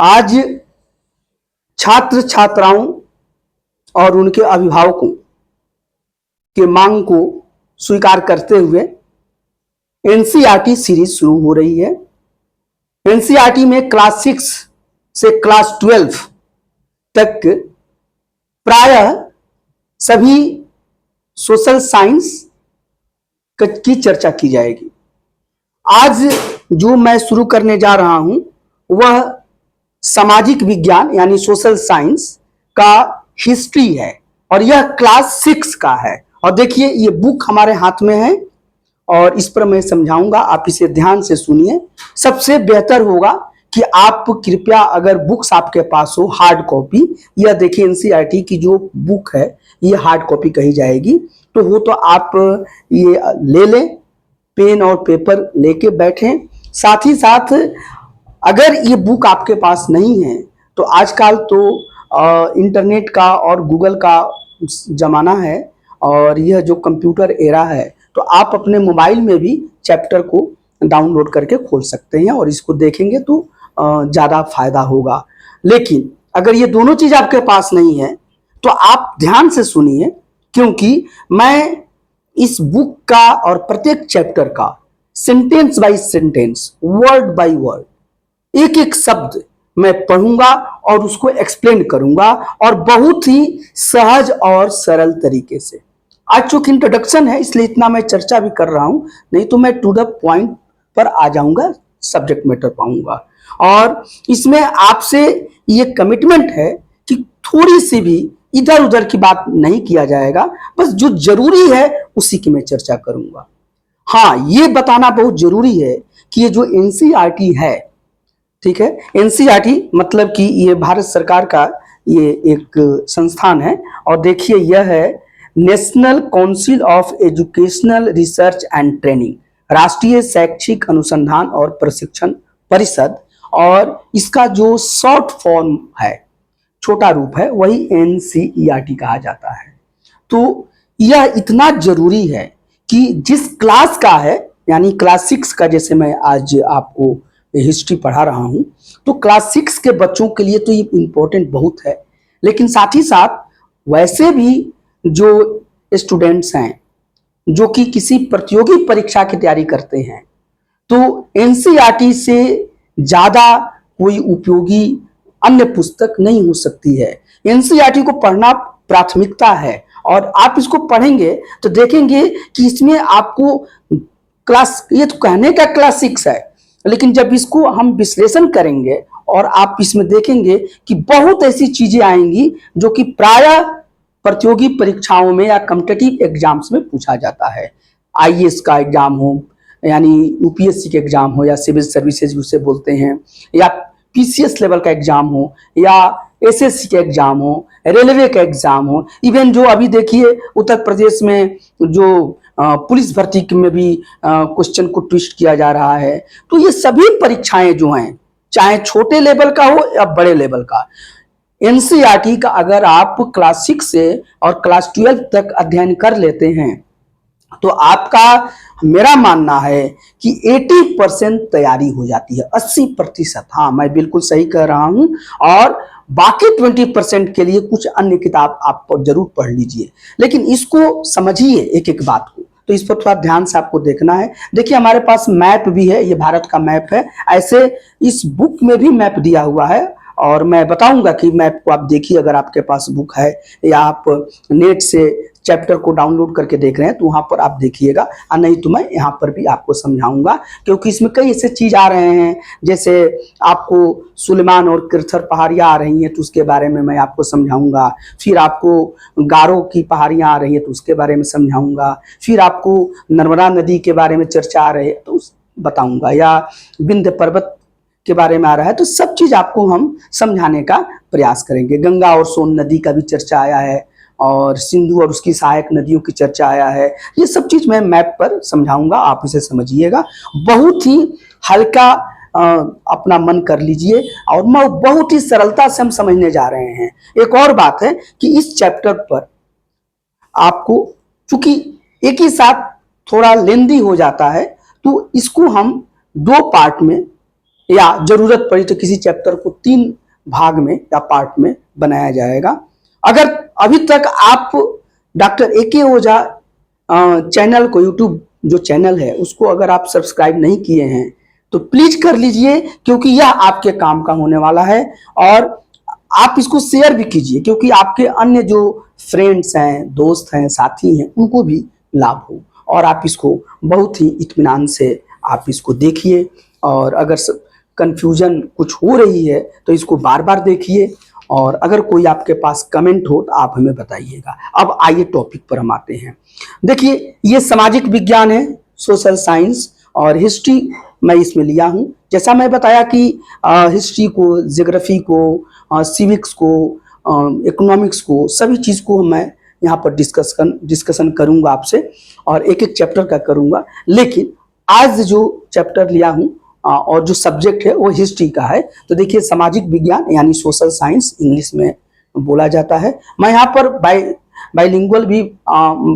आज छात्र छात्राओं और उनके अभिभावकों के मांग को स्वीकार करते हुए एनसीईआरटी सीरीज शुरू हो रही है। एनसीईआरटी में क्लास 6 से क्लास 12 तक प्रायः सभी सोशल साइंस की चर्चा की जाएगी। आज जो मैं शुरू करने जा रहा हूं वह सामाजिक विज्ञान यानी सोशल साइंस का हिस्ट्री है और यह क्लास 6 का है। और देखिए ये बुक हमारे हाथ में है और इस पर मैं समझाऊंगा, आप इसे ध्यान से सुनिए। सबसे बेहतर होगा कि आप कृपया, अगर बुक्स आपके पास हो हार्ड कॉपी, यह देखिए एनसीईआरटी की जो बुक है ये हार्ड कॉपी कही जाएगी, तो हो तो आप ये ले लें, पेन और पेपर लेके बैठें। साथ ही साथ अगर ये बुक आपके पास नहीं है तो आजकल तो इंटरनेट का और गूगल का जमाना है और यह जो कंप्यूटर एरा है, तो आप अपने मोबाइल में भी चैप्टर को डाउनलोड करके खोल सकते हैं और इसको देखेंगे तो ज़्यादा फायदा होगा। लेकिन अगर ये दोनों चीज़ आपके पास नहीं है तो आप ध्यान से सुनिए, क्योंकि मैं इस बुक का और प्रत्येक चैप्टर का sentence by sentence, word by word, एक एक शब्द मैं पढ़ूंगा और उसको एक्सप्लेन करूंगा और बहुत ही सहज और सरल तरीके से। आज चूंकि इंट्रोडक्शन है इसलिए इतना मैं चर्चा भी कर रहा हूं, नहीं तो मैं टू द पॉइंट पर आ जाऊंगा, सब्जेक्ट मैटर पाऊंगा। और इसमें आपसे ये कमिटमेंट है कि थोड़ी सी भी इधर उधर की बात नहीं किया जाएगा, बस जो जरूरी है उसी की मैं चर्चा करूंगा। हाँ, ये बताना बहुत जरूरी है कि ये जो एनसीईआरटी है, ठीक है, एनसीईआरटी मतलब कि ये भारत सरकार का ये एक संस्थान है और देखिए यह है national council of educational research and training, राष्ट्रीय शैक्षिक अनुसंधान और प्रशिक्षण परिषद, और इसका जो शॉर्ट फॉर्म है, छोटा रूप है, वही एनसीईआरटी कहा जाता है। तो यह इतना जरूरी है कि जिस क्लास का है, यानी क्लास 6 का, जैसे मैं आज आपको हिस्ट्री पढ़ा रहा हूं, तो क्लास 6 के बच्चों के लिए तो ये इम्पोर्टेंट बहुत है। लेकिन साथ ही साथ वैसे भी जो स्टूडेंट्स हैं जो कि किसी प्रतियोगी परीक्षा की तैयारी करते हैं, तो एनसीईआरटी से ज्यादा कोई उपयोगी अन्य पुस्तक नहीं हो सकती है। एनसीईआरटी को पढ़ना प्राथमिकता है और आप इसको पढ़ेंगे तो देखेंगे कि इसमें आपको क्लास, ये तो कहने का क्लास 6 है, लेकिन जब इसको हम विश्लेषण करेंगे और आप इसमें देखेंगे कि बहुत ऐसी चीजें आएंगी जो कि प्रायः प्रतियोगी परीक्षाओं में या कॉम्पिटिटिव एग्जाम्स में पूछा जाता है। आईएएस का एग्जाम हो, यानी यूपीएससी के एग्जाम हो, या सिविल सर्विसेज उसे बोलते हैं, या पीसीएस लेवल का एग्जाम हो, या एसएससी के एग्जाम हो, रेलवे का एग्जाम हो, इवन जो अभी देखिए उत्तर प्रदेश में जो पुलिस भर्ती में भी क्वेश्चन को ट्विस्ट किया जा रहा है। तो ये सभी परीक्षाएं जो हैं, चाहे छोटे लेवल का हो या बड़े लेवल का, एनसीईआरटी का अगर आप क्लास 6 से और क्लास 12 तक अध्ययन कर लेते हैं तो आपका, मेरा मानना है कि 80% तैयारी हो जाती है, 80%। हाँ, मैं बिल्कुल सही कह रहा हूं। और बाकी 20% के लिए कुछ अन्य किताब आप जरूर पढ़ लीजिए, लेकिन इसको समझिए एक एक बात को, तो इस पर थोड़ा ध्यान से आपको देखना है। देखिए हमारे पास मैप भी है, ये भारत का मैप है, ऐसे इस बुक में भी मैप दिया हुआ है और मैं बताऊंगा कि मैप को आप देखिए, अगर आपके पास बुक है या आप नेट से चैप्टर को डाउनलोड करके देख रहे हैं तो वहां पर आप देखिएगा, और नहीं तो मैं यहाँ पर भी आपको समझाऊंगा, क्योंकि इसमें कई ऐसे चीज आ रहे हैं, जैसे आपको सुलेमान और किरथर पहाड़ियाँ आ रही हैं तो उसके बारे में मैं आपको समझाऊंगा, फिर आपको गारो की पहाड़ियाँ आ रही है तो उसके बारे में समझाऊंगा, फिर आपको नर्मदा नदी के बारे में चर्चा आ रही है तो बताऊंगा, या विंध्य पर्वत के बारे में आ रहा है, तो सब चीज आपको हम समझाने का प्रयास करेंगे। गंगा और सोन नदी का भी चर्चा आया है और सिंधु और उसकी सहायक नदियों की चर्चा आया है, ये सब चीज मैं मैप पर समझाऊंगा, आप इसे समझिएगा। बहुत ही हल्का अपना मन कर लीजिए और मैं बहुत ही सरलता से हम समझने जा रहे हैं। एक और बात है कि इस चैप्टर पर आपको, चूंकि एक ही साथ थोड़ा लेंदी हो जाता है, तो इसको हम 2 पार्ट में या जरूरत पड़ी तो किसी चैप्टर को 3 भाग में या पार्ट में बनाया जाएगा। अगर अभी तक आप डॉक्टर ए.के. ओझा चैनल को, यूट्यूब जो चैनल है उसको अगर आप सब्सक्राइब नहीं किए हैं तो प्लीज कर लीजिए, क्योंकि यह आपके काम का होने वाला है। और आप इसको शेयर भी कीजिए, क्योंकि आपके अन्य जो फ्रेंड्स हैं, दोस्त हैं, साथी हैं, उनको भी लाभ हो। और आप इसको बहुत ही इत्मीनान से आप इसको देखिए, और अगर कंफ्यूजन कुछ हो रही है तो इसको बार बार देखिए, और अगर कोई आपके पास कमेंट हो तो आप हमें बताइएगा। अब आइए टॉपिक पर हम आते हैं। देखिए, ये सामाजिक विज्ञान है, सोशल साइंस और हिस्ट्री मैं इसमें लिया हूं। जैसा मैं बताया कि हिस्ट्री को, ज्योग्राफी को, सिविक्स को, इकोनॉमिक्स को, सभी चीज़ को मैं यहाँ पर डिस्कशन करूंगा आपसे, और एक एक चैप्टर का करूंगा। लेकिन आज जो चैप्टर लिया हूँ और जो सब्जेक्ट है वो हिस्ट्री का है। तो देखिए, सामाजिक विज्ञान यानी सोशल साइंस इंग्लिश में बोला जाता है। मैं यहाँ पर बाइलिंगुअल भी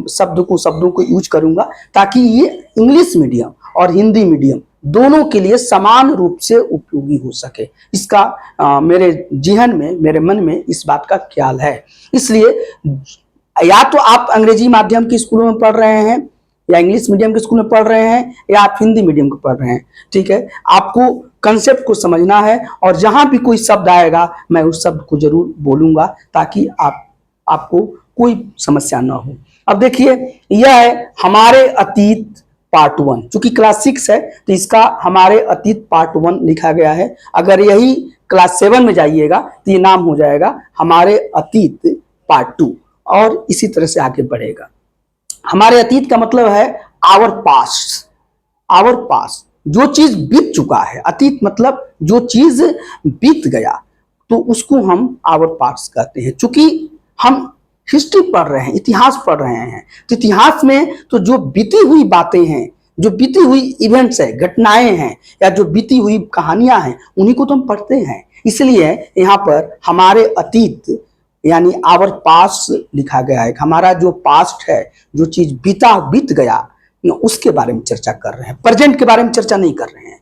शब्दों को यूज करूंगा, ताकि ये इंग्लिश मीडियम और हिंदी मीडियम दोनों के लिए समान रूप से उपयोगी हो सके। इसका मेरे जिहन में, मेरे मन में इस बात का ख्याल है। इसलिए या तो आप अंग्रेजी माध्यम के स्कूलों में पढ़ रहे हैं, या इंग्लिश मीडियम के स्कूल में पढ़ रहे हैं, या आप हिंदी मीडियम को पढ़ रहे हैं, ठीक है, आपको कंसेप्ट को समझना है। और जहां भी कोई शब्द आएगा मैं उस शब्द को जरूर बोलूंगा, ताकि आपको कोई समस्या ना हो। अब देखिए, यह है हमारे अतीत पार्ट 1। चूंकि क्लास 6 है तो इसका हमारे अतीत पार्ट 1 लिखा गया है। अगर यही क्लास 7 में जाइएगा तो ये नाम हो जाएगा हमारे अतीत पार्ट 2, और इसी तरह से आगे बढ़ेगा। हमारे अतीत का मतलब है आवर पास्ट। आवर पास्ट, जो चीज बीत चुका है। अतीत मतलब जो चीज बीत गया, तो उसको हम आवर पास्ट कहते हैं। चूंकि हम हिस्ट्री पढ़ रहे हैं, इतिहास पढ़ रहे हैं, तो इतिहास में तो जो बीती हुई बातें हैं, जो बीती हुई इवेंट्स है, घटनाएं हैं, या जो बीती हुई कहानियां हैं, उन्हीं को तो हम पढ़ते हैं। इसलिए यहाँ पर हमारे अतीत यानी आवर पास्ट लिखा गया है। हमारा जो पास्ट है, जो चीज बीत गया, उसके बारे में चर्चा कर रहे हैं। प्रेजेंट के बारे में चर्चा नहीं कर रहे हैं,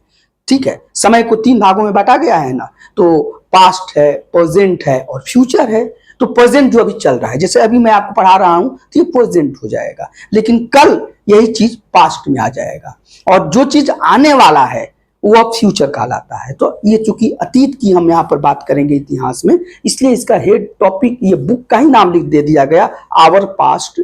ठीक है। समय को 3 भागों में बांटा गया है ना, तो पास्ट है, प्रेजेंट है और फ्यूचर है। तो प्रेजेंट जो अभी चल रहा है, जैसे अभी मैं आपको पढ़ा रहा हूं तो ये प्रेजेंट हो जाएगा, लेकिन कल यही चीज पास्ट में आ जाएगा, और जो चीज आने वाला है वो अब फ्यूचर कहलाता है। तो ये चूंकि अतीत की हम यहाँ पर बात करेंगे इतिहास में, इसलिए इसका हेड टॉपिक, ये बुक का ही नाम लिख दे दिया गया, आवर पास्ट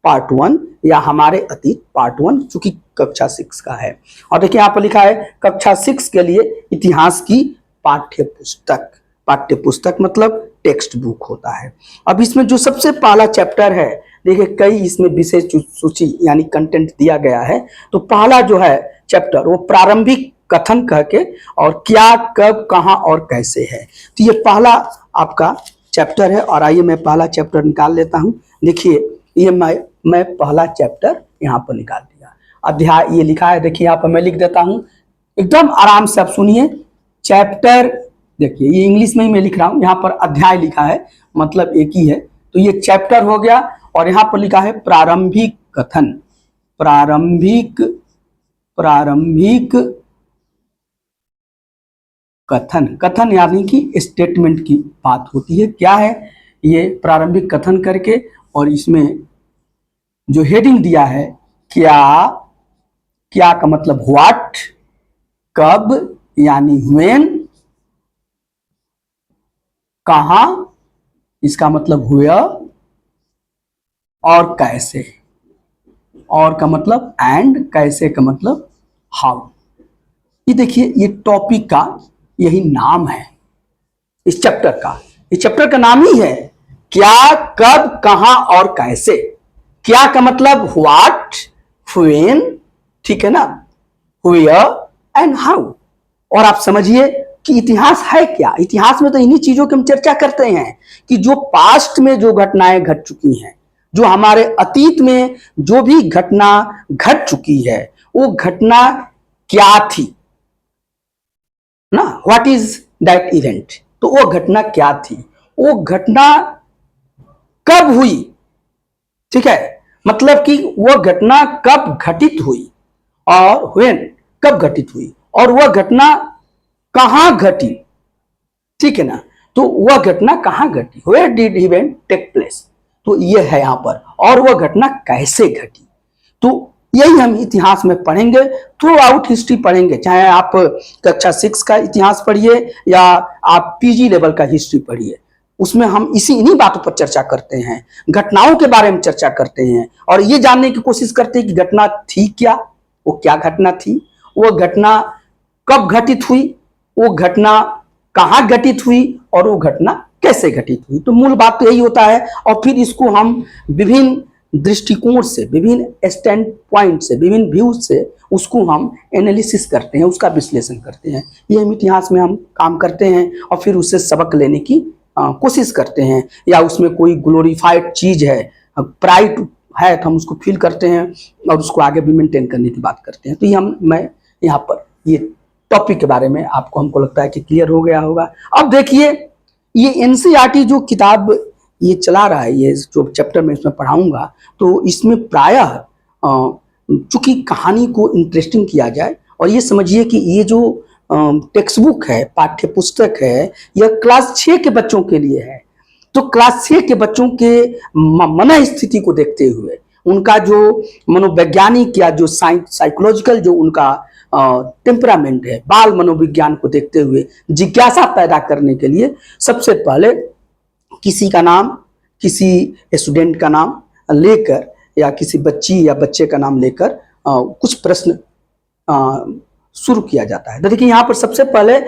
पार्ट 1 या हमारे अतीत पार्ट 1, चूंकि कक्षा 6 का है। और देखिए यहाँ पर लिखा है कक्षा 6 के लिए इतिहास की पाठ्य पुस्तक। पाठ्य पुस्तक मतलब टेक्स्ट बुक होता है। अब इसमें जो सबसे पहला चैप्टर है, देखिए कई इसमें विषय सूची यानी कंटेंट दिया गया है। तो पहला जो है चैप्टर वो प्रारंभिक कथन कह के, और क्या, कब, कहां और कैसे है। तो ये पहला आपका चैप्टर है। और आइए मैं पहला चैप्टर निकाल लेता हूं। देखिए, ये मैं पहला चैप्टर यहाँ पर निकाल दिया। अध्याय ये लिखा है, देखिए यहाँ पर मैं लिख देता हूं, एकदम आराम से आप सुनिए। चैप्टर, देखिए ये इंग्लिश में ही मैं लिख रहा हूं, यहाँ पर अध्याय लिखा है, मतलब एक ही है। तो ये चैप्टर हो गया, और यहाँ पर लिखा है प्रारंभिक कथन। प्रारंभिक कथन। कथन यानी कि स्टेटमेंट की बात होती है। क्या है ये प्रारंभिक कथन करके, और इसमें जो हेडिंग दिया है, क्या का मतलब व्हाट, कब यानी व्हेन, कहां इसका मतलब वेयर, और कैसे, और का मतलब एंड, कैसे का मतलब हाउ। ये देखिए, ये टॉपिक का यही नाम है इस चैप्टर का। इस चैप्टर का नाम ही है क्या, कब, कहां और कैसे। क्या का मतलब व्हाट, व्हेन, ठीक है ना, वेयर एंड हाउ। और आप समझिए कि इतिहास है क्या। इतिहास में तो इन्हीं चीजों की हम चर्चा करते हैं, कि जो पास्ट में जो घटनाएं घट चुकी हैं, जो हमारे अतीत में जो भी घटना घट चुकी है, वो घटना क्या थी ना, व्हाट इज दैट इवेंट। तो वो घटना क्या थी, वो घटना कब हुई, ठीक है, मतलब कि वो घटना कब घटित हुई, और व्हेन कब घटित हुई, और वह घटना कहां घटी, ठीक है ना, तो वह घटना कहां घटी, where did event take place, तो ये है यहां पर, और वह घटना कैसे घटी। तो यही हम इतिहास में पढ़ेंगे, थ्रू आउट हिस्ट्री पढ़ेंगे, चाहे आप कक्षा 6 का इतिहास पढ़िए या आप पीजी लेवल का हिस्ट्री पढ़िए, उसमें हम इन्हीं बातों पर चर्चा करते हैं, घटनाओं के बारे में चर्चा करते हैं और ये जानने की कोशिश करते हैं कि घटना थी क्या, वो क्या घटना थी, वो घटना कब घटित हुई, वो घटना कहां घटित हुई और वो घटना कैसे घटित हुई। तो मूल बात तो यही होता है, और फिर इसको हम विभिन्न दृष्टिकोण से, विभिन्न स्टैंड पॉइंट से, विभिन्न व्यूज से उसको हम एनालिसिस करते हैं, उसका विश्लेषण करते हैं। ये हम इतिहास में हम काम करते हैं और फिर उससे सबक लेने की कोशिश करते हैं, या उसमें कोई ग्लोरीफाइड चीज है, प्राइड है, तो हम उसको फील करते हैं और उसको आगे भी मेंटेन करने की बात करते हैं। तो ये मैं यहाँ पर ये टॉपिक के बारे में आपको, हमको लगता है कि क्लियर हो गया होगा। अब देखिए, ये एनसीईआरटी जो किताब ये चला रहा है, ये जो चैप्टर में इसमें पढ़ाऊंगा, तो इसमें प्रायः चूंकि कहानी को इंटरेस्टिंग किया जाए, और ये समझिए कि ये जो टेक्स्ट बुक है, पाठ्य पुस्तक है, यह क्लास 6 के बच्चों के लिए है। तो क्लास 6 के बच्चों के मन स्थिति को देखते हुए, उनका जो मनोवैज्ञानिक या जो साइकोलॉजिकल जो उनका टेम्परामेंट है, बाल मनोविज्ञान को देखते हुए जिज्ञासा पैदा करने के लिए सबसे पहले किसी का नाम, किसी स्टूडेंट का नाम लेकर या किसी बच्ची या बच्चे का नाम लेकर कुछ प्रश्न शुरू किया जाता है। तो देखिए यहाँ पर सबसे पहले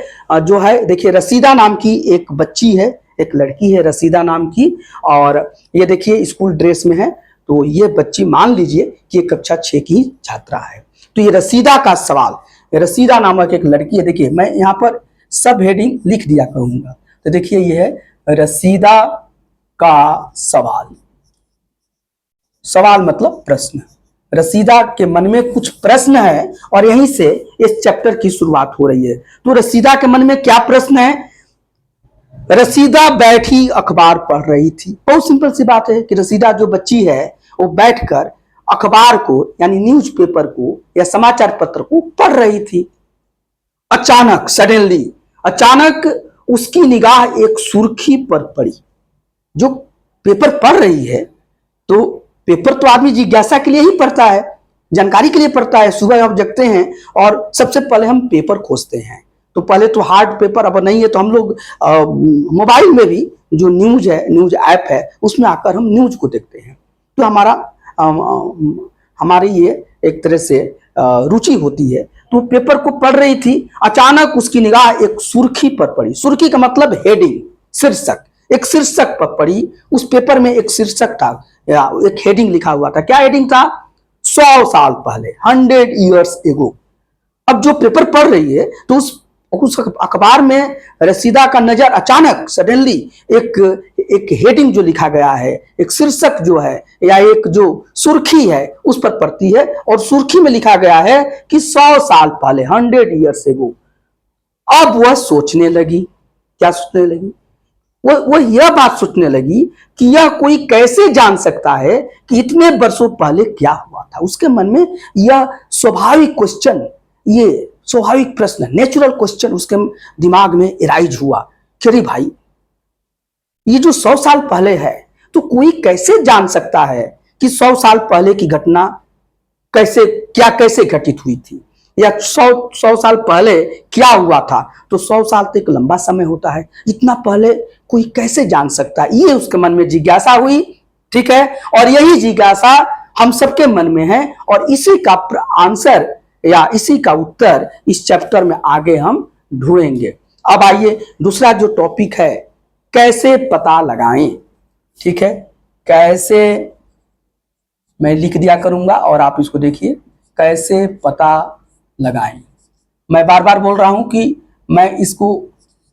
जो है, देखिए रसीदा नाम की एक बच्ची है, एक लड़की है रसीदा नाम की, और ये देखिए स्कूल ड्रेस में है। तो ये बच्ची मान लीजिए कि ये कक्षा 6 की छात्रा है। तो ये रसीदा का सवाल, रसीदा नामक एक लड़की है। देखिए मैं यहाँ पर सब हेडिंग लिख दिया करूंगा। तो देखिए ये है रसीदा का सवाल, सवाल मतलब प्रश्न। रसीदा के मन में कुछ प्रश्न है और यहीं से इस चैप्टर की शुरुआत हो रही है। तो रसीदा के मन में क्या प्रश्न है? रसीदा बैठी अखबार पढ़ रही थी। बहुत सिंपल सी बात है कि रसीदा जो बच्ची है वो बैठकर अखबार को यानी न्यूज़पेपर को या समाचार पत्र को पढ़ रही थी। अचानक सडनली, अचानक उसकी निगाह एक सुर्खी पर पड़ी। जो पेपर पढ़ रही है, तो पेपर तो आदमी जिज्ञासा के लिए ही पढ़ता है, जानकारी के लिए पढ़ता है। सुबह हम जगते हैं और सबसे पहले हम पेपर खोजते हैं। तो पहले तो हार्ड पेपर, अब नहीं है तो हम लोग मोबाइल में भी जो न्यूज है, न्यूज ऐप है, उसमें आकर हम न्यूज को देखते हैं। तो हमारी ये एक तरह से रुचि होती है। तो पेपर को पढ़ रही थी, अचानक उसकी निगाह एक सुर्खी पर पड़ी। सुर्खी का मतलब हेडिंग, शीर्षक। एक शीर्षक पर पड़ी। उस पेपर में एक शीर्षक था या एक हेडिंग लिखा हुआ था। क्या हेडिंग था? 100 साल पहले, 100 years ago। अब जो पेपर पढ़ रही है तो उस अखबार में रसीदा का नजर अचानक सडनली एक हेडिंग जो लिखा गया है, एक शीर्षक जो है या एक जो सुर्खी है उस पर पड़ती है, और सुर्खी में लिखा गया है कि 100 साल पहले, 100 years ago। अब वह सोचने लगी। क्या सोचने लगी? वो यह बात सोचने लगी कि यह कोई कैसे जान सकता है कि इतने वर्षों पहले क्या हुआ था। उसके मन में यह स्वाभाविक क्वेश्चन, ये स्वाभाविक प्रश्न, नेचुरल क्वेश्चन उसके दिमाग में एराइज हुआ कि अरे भाई, ये जो 100 साल पहले है, तो कोई कैसे जान सकता है कि 100 साल पहले की घटना कैसे घटित हुई थी, या 100 साल पहले क्या हुआ था। तो 100 साल तो एक लंबा समय होता है, इतना पहले कोई कैसे जान सकता है, ये उसके मन में जिज्ञासा हुई। ठीक है, और यही जिज्ञासा हम सबके मन में है, और इसी का आंसर या इसी का उत्तर इस चैप्टर में आगे हम ढूंढेंगे। अब आइए, दूसरा जो टॉपिक है, कैसे पता लगाएं। ठीक है, कैसे, मैं लिख दिया करूंगा और आप इसको देखिए, कैसे पता लगाएं। मैं बार बार बोल रहा हूं कि मैं इसको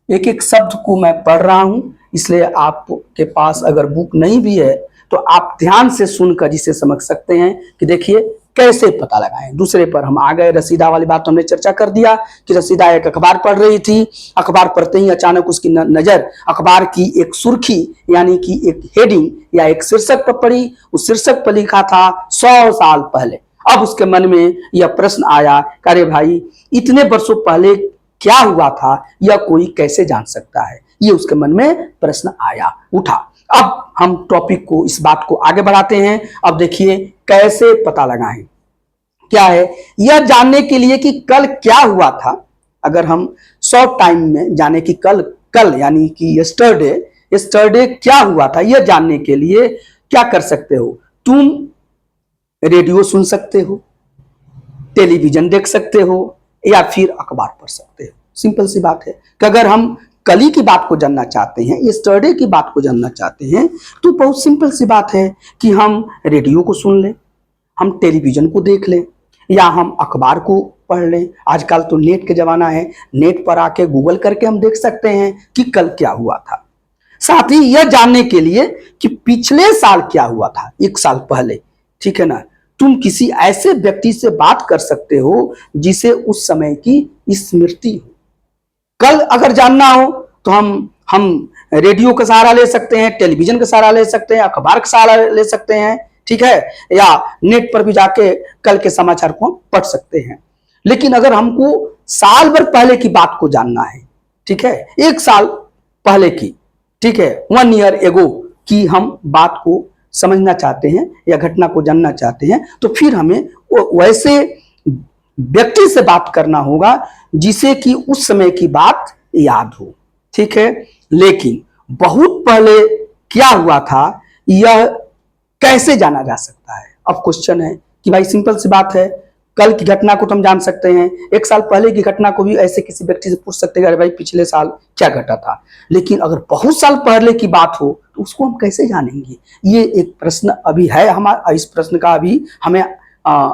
एक एक शब्द को मैं पढ़ रहा हूं, इसलिए आपके पास अगर बुक नहीं भी है तो आप ध्यान से सुनकर इसे समझ सकते हैं कि देखिए कैसे पता लगाएं। दूसरे पर हम आ गए। रसीदा वाली बात हमने चर्चा कर दिया कि रसीदा एक अखबार पढ़ रही थी। अखबार पढ़ते ही अचानक उसकी नजर अखबार की एक सुर्खी यानी कि एक हेडिंग या एक शीर्षक पर पड़ी। उस शीर्षक पर लिखा था 100 साल पहले। अब उसके मन में यह प्रश्न आया, अरे भाई, इतने वर्षों पहले क्या हुआ था यह कोई कैसे जान सकता है, ये उसके मन में प्रश्न आया उठा। अब हम टॉपिक को, इस बात को आगे बढ़ाते हैं। अब देखिए कैसे पता लगाएं। क्या है, यह जानने के लिए कि कल क्या हुआ था। अगर हम शॉर्ट टाइम में जाने कि कल कल यानी कि यस्टरडे क्या हुआ था, यह जानने के लिए क्या कर सकते हो, तुम रेडियो सुन सकते हो, टेलीविजन देख सकते हो, या फिर अखबार पढ़ सकते हो। सिंपल सी बात है कि अगर हम कल की बात को जानना चाहते हैं, यस्टरडे की बात को जानना चाहते हैं, तो बहुत सिंपल सी बात है कि हम रेडियो को सुन लें, हम टेलीविजन को देख लें, या हम अखबार को पढ़ लें। आजकल तो नेट के जमाना है, नेट पर आके गूगल करके हम देख सकते हैं कि कल क्या हुआ था। साथ ही यह जानने के लिए कि पिछले साल क्या हुआ था, एक साल पहले, ठीक है ना, तुम किसी ऐसे व्यक्ति से बात कर सकते हो जिसे उस समय की स्मृति हो। कल अगर जानना हो तो हम रेडियो का सहारा ले सकते हैं, टेलीविजन का सहारा ले सकते हैं, अखबार का सहारा ले सकते हैं, ठीक है, या नेट पर भी जाके कल के समाचार को पढ़ सकते हैं। लेकिन अगर हमको साल भर पहले की बात को जानना है, ठीक है, एक साल पहले की, ठीक है, 1 ईयर एगो की हम बात को समझना चाहते हैं या घटना को जानना चाहते हैं, तो फिर हमें वैसे व्यक्ति से बात करना होगा जिसे कि उस समय की बात याद हो, ठीक है। लेकिन बहुत पहले क्या हुआ था यह कैसे जाना जा सकता है। अब क्वेश्चन है कि भाई सिंपल सी बात है, कल की घटना को तो हम जान सकते हैं, एक साल पहले की घटना को भी ऐसे किसी व्यक्ति से पूछ सकते हैं अरे भाई पिछले साल क्या घटा था। लेकिन अगर बहुत साल पहले की बात हो तो उसको हम कैसे जानेंगे, ये एक प्रश्न अभी है हमारा। इस प्रश्न का अभी हमें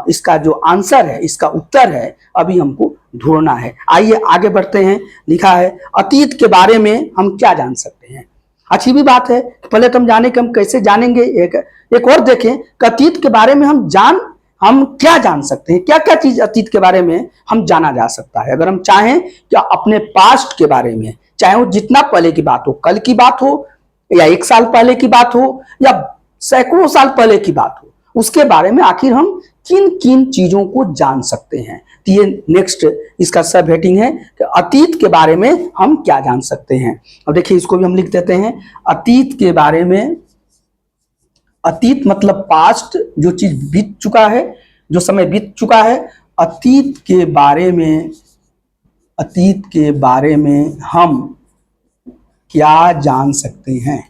इसका जो आंसर है, इसका उत्तर है, अभी हमको ढूंढना है। आइए आगे बढ़ते हैं। लिखा है अतीत के बारे में हम क्या जान सकते हैं। अच्छी भी बात है, पहले तो हम जाने कि हम कैसे जानेंगे। एक और देखें कि अतीत के बारे में हम क्या जान सकते हैं, क्या क्या चीज अतीत के बारे में हम जाना जा सकता है। अगर हम चाहें कि अपने पास्ट के बारे में, चाहे वो जितना पहले की बात हो, कल की बात हो या एक साल पहले की बात हो या सैकड़ों साल पहले की बात हो, उसके बारे में आखिर हम किन किन चीजों को जान सकते हैं। तो ये नेक्स्ट इसका सब हेडिंग है कि अतीत के बारे में हम क्या जान सकते हैं। अब देखिए इसको भी हम लिख देते हैं, अतीत के बारे में। अतीत मतलब पास्ट, जो चीज बीत चुका है, जो समय बीत चुका है। अतीत के बारे में हम क्या जान सकते हैं,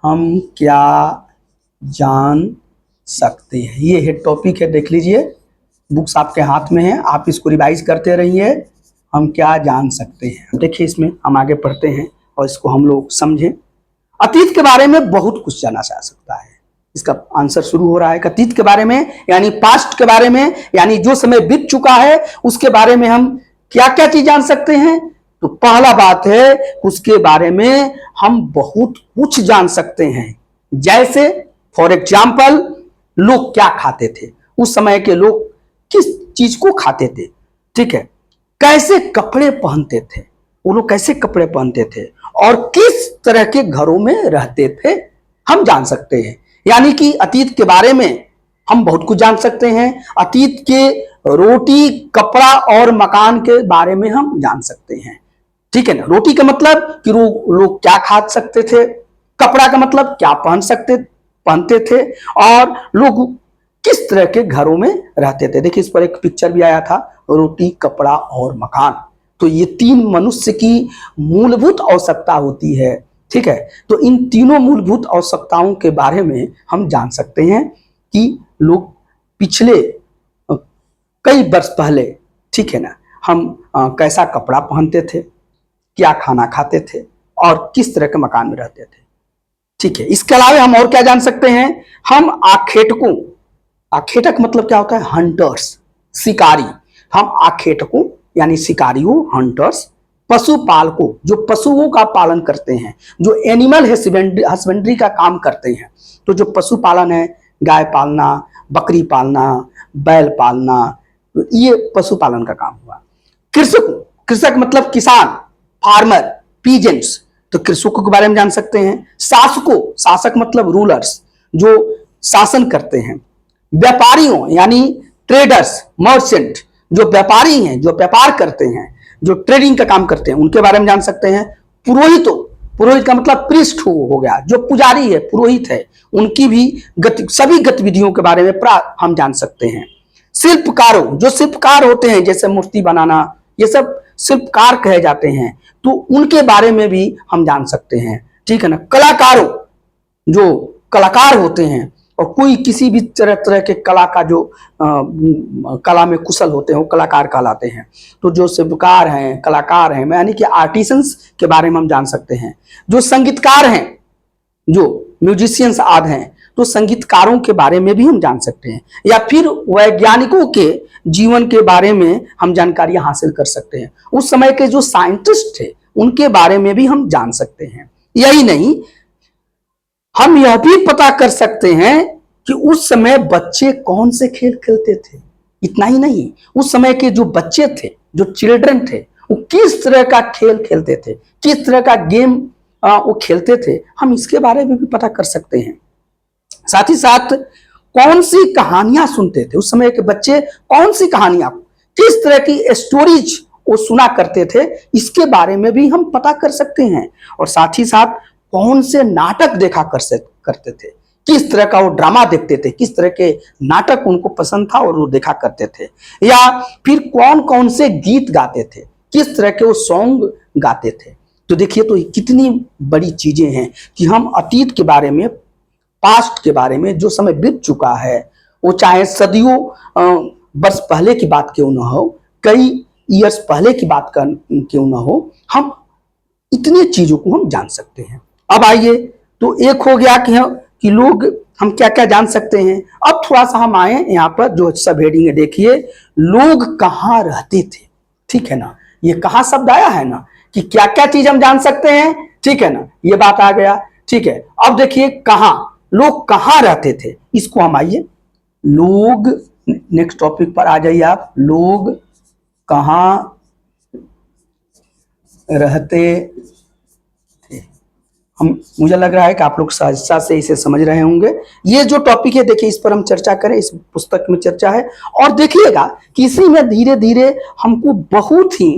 हम क्या जान सकते हैं। ये है टॉपिक है, देख लीजिए, बुक्स आपके हाथ में है, आप इसको रिवाइज करते रहिए। हम क्या जान सकते हैं, देखिए इसमें हम आगे पढ़ते हैं और इसको हम लोग समझें। अतीत के बारे में बहुत कुछ जाना जा सकता है। इसका आंसर शुरू हो रहा है अतीत के बारे में, यानी पास्ट के बारे में, यानी जो समय बीत चुका है उसके बारे में हम क्या क्या चीज जान सकते हैं। तो पहला बात है उसके बारे में हम बहुत कुछ जान सकते हैं। जैसे फॉर एग्जाम्पल लोग क्या खाते थे, उस समय के लोग किस चीज को खाते थे, ठीक है, कैसे कपड़े पहनते थे, वो लोग कैसे कपड़े पहनते थे और किस तरह के घरों में रहते थे, हम जान सकते हैं। यानी कि अतीत के बारे में हम बहुत कुछ जान सकते हैं। अतीत के रोटी, कपड़ा और मकान के बारे में हम जान सकते हैं, ठीक है ना। रोटी का मतलब कि लोग क्या खा सकते थे, कपड़ा का मतलब क्या पहनते थे, और लोग किस तरह के घरों में रहते थे। देखिए इस पर एक पिक्चर भी आया था, रोटी, कपड़ा और मकान। तो ये 3 मनुष्य की मूलभूत आवश्यकता होती है, ठीक है। तो इन तीनों मूलभूत आवश्यकताओं के बारे में हम जान सकते हैं कि लोग पिछले कई वर्ष पहले, ठीक है ना, हम कैसा कपड़ा पहनते थे, क्या खाना खाते थे और किस तरह के मकान में रहते थे, ठीक है। इसके अलावा हम और क्या जान सकते हैं, हम आखेटकों, आखेटक मतलब क्या होता है, हंटर्स, शिकारी, हम आखेटकों यानी शिकारियों, हंटर्स, पशुपालकों जो पशुओं का पालन करते हैं, जो एनिमल हस्बेंड्री का काम करते हैं। तो जो पशुपालन है, गाय पालना, बकरी पालना, बैल पालना, तो ये पशुपालन का काम हुआ। कृषक मतलब किसान, फार्मर, पीजेंट्स, तो कृषकों के बारे में जान सकते हैं। शासक मतलब रूलर्स, जो शासन करते हैं। व्यापारियों यानी ट्रेडर्स, मर्चेंट, जो व्यापारी हैं, जो व्यापार करते हैं। जो ट्रेडिंग का काम करते हैं उनके बारे में जान सकते हैं। पुरोहितों, पुरोहित का मतलब प्रीस्ट हो गया, जो पुजारी है, पुरोहित है, उनकी भी सभी गतिविधियों के बारे में हम जान सकते हैं। शिल्पकारों, जो शिल्पकार होते हैं, जैसे मूर्ति बनाना, ये सब शिल्पकार कहे जाते हैं, तो उनके बारे में भी हम जान सकते हैं, ठीक है ना। कलाकारों, जो कलाकार होते हैं और कोई किसी भी तरह तरह के कला का जो कला में कुशल होते हैं वो कलाकार कहलाते हैं। तो जो शिल्पकार हैं, कलाकार हैं, यानी कि आर्टिसंस के बारे में हम जान सकते हैं। जो संगीतकार हैं, जो म्यूजिशियंस आदि हैं, तो संगीतकारों के बारे में भी हम जान सकते हैं। या फिर वैज्ञानिकों के जीवन के बारे में हम जानकारियां हासिल कर सकते हैं। उस समय के जो साइंटिस्ट थे उनके बारे में भी हम जान सकते हैं। यही नहीं, हम यह भी पता कर सकते हैं कि उस समय बच्चे कौन से खेल खेलते थे। इतना ही नहीं, उस समय के जो बच्चे थे, जो चिल्ड्रन थे, वो किस तरह का खेल खेलते थे, किस तरह का गेम वो खेलते थे, हम इसके बारे में भी पता कर सकते हैं। साथ ही साथ कौन सी कहानियां सुनते थे, उस समय के बच्चे कौन सी कहानियां, किस तरह की स्टोरीज वो सुना करते थे, इसके बारे में भी हम पता कर सकते हैं। और साथ ही साथ कौन से नाटक देखा करते थे, किस तरह का वो ड्रामा देखते थे, किस तरह के नाटक उनको पसंद था और वो देखा करते थे। या फिर कौन कौन से गीत गाते थे, किस तरह के वो सॉन्ग गाते थे। तो देखिए, तो कितनी बड़ी चीजें हैं कि हम अतीत के बारे में, पास्ट के बारे में, जो समय बीत चुका है, वो चाहे सदियों वर्ष पहले की बात क्यों ना हो, कई ईयर्स पहले की बात क्यों ना हो, हम इतनी चीजों को हम जान सकते हैं। अब आइए, तो एक हो गया कि लोग हम क्या क्या जान सकते हैं। अब थोड़ा सा हम आए यहाँ पर, जो सब हेडिंग है, देखिए, लोग कहाँ रहते थे, ठीक है ना। ये कहाँ शब्द आया है ना, कि क्या क्या चीज हम जान सकते हैं, ठीक है ना, ये बात आ गया, ठीक है। अब देखिए, कहाँ, लोग कहाँ रहते थे, इसको हम आइए, लोग, नेक्स्ट टॉपिक पर आ जाइए आप, लोग कहाँ रहते थे। मुझे लग रहा है कि आप लोग सहजता से इसे समझ रहे होंगे। ये जो टॉपिक है, देखिए, इस पर हम चर्चा करें, इस पुस्तक में चर्चा है, और देखिएगा कि इसी में धीरे धीरे हमको बहुत ही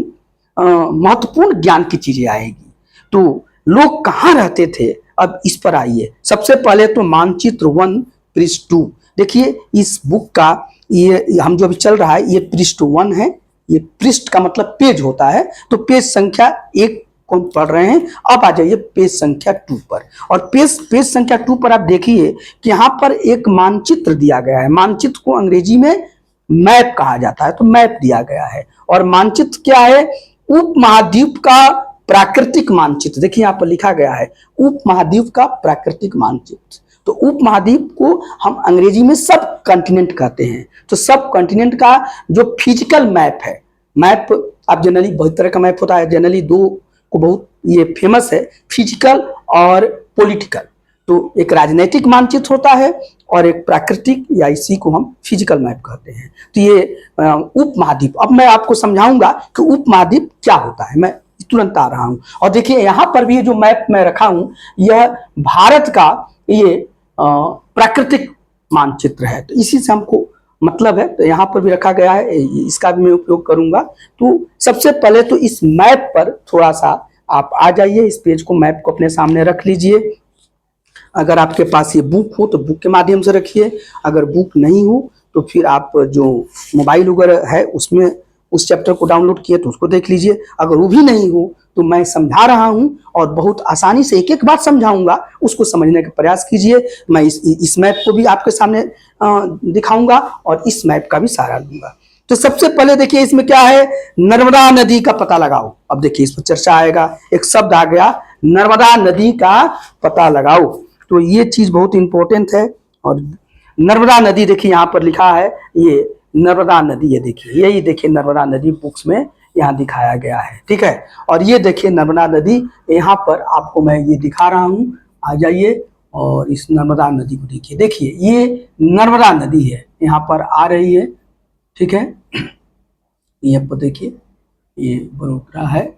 महत्वपूर्ण ज्ञान की चीजें आएगी। तो लोग कहाँ रहते थे, अब इस पर आइए। सबसे पहले तो मानचित्र 1 पृष्ठ 2, देखिए, इस बुक का ये हम जो अभी चल रहा है, ये पृष्ठ 1 है। ये पृष्ठ का मतलब पेज होता है, तो पेज संख्या 1 को पढ़ रहे हैं। अब आ जाइए पेज संख्या 2 पर, और पेज संख्या 2 पर आप देखिए कि यहाँ पर एक मानचित्र दिया गया है। मानचित्र को अंग्रेजी में मैप कहा जाता है, तो मैप दिया गया है। और मानचित्र क्या है, उपमहाद्वीप का प्राकृतिक मानचित्र। देखिए, यहाँ पर लिखा गया है उपमहाद्वीप का प्राकृतिक मानचित्र। तो उपमहाद्वीप को हम अंग्रेजी में सब कॉन्टिनेंट कहते हैं। तो सब कॉन्टिनेंट का जो फिजिकल मैप है, मैप आप जनरली बहुत तरह का मैप होता है, जनरली दो को बहुत ये फेमस है, फिजिकल और पॉलिटिकल। तो एक राजनीतिक मानचित्र होता है और एक प्राकृतिक, या इसी को हम फिजिकल मैप कहते हैं। तो ये उपमहाद्वीप, अब मैं आपको समझाऊंगा कि उपमहाद्वीप क्या होता है, मैं तुरंत आ रहा हूं। और देखिए, यहां पर भी जो मैप मैं रखा हूं, यह भारत का ये प्राकृतिक मानचित्र है, तो इसी से हमको मतलब है, तो यहाँ पर भी रखा गया है, इसका भी मैं उपयोग करूंगा। तो सबसे पहले तो इस मैप पर थोड़ा सा आप आ जाइए, इस पेज को, मैप को अपने सामने रख लीजिए। अगर आपके पास ये बुक हो तो बुक के माध्यम से रखिए, अगर बुक नहीं हो तो फिर आप जो मोबाइल वगैरह है उसमें उस चैप्टर को डाउनलोड किए तो उसको देख लीजिए। अगर वो भी नहीं हो तो मैं समझा रहा हूं और बहुत आसानी से एक एक बात समझाऊंगा, उसको समझने का प्रयास कीजिए। मैं इस मैप को भी आपके सामने दिखाऊंगा और इस मैप का भी सहारा लूंगा। तो सबसे पहले देखिए, इसमें क्या है, नर्मदा नदी का पता लगाओ। अब देखिए, इस पर चर्चा आएगा, एक शब्द आ गया, नर्मदा नदी का पता लगाओ। तो ये चीज बहुत इंपॉर्टेंट है। और नर्मदा नदी देखिए, यहाँ पर लिखा है, ये नर्मदा नदी है, देखिए, यही देखिए नर्मदा नदी बुक्स में यहाँ दिखाया गया है, ठीक है। और ये देखिए नर्मदा नदी, यहाँ पर आपको मैं ये दिखा रहा हूँ, आ जाइए और इस नर्मदा नदी को देखिए। देखिए, ये नर्मदा नदी है, यहाँ पर आ रही है, ठीक है। ये पर देखिए, ये बरोबरा है,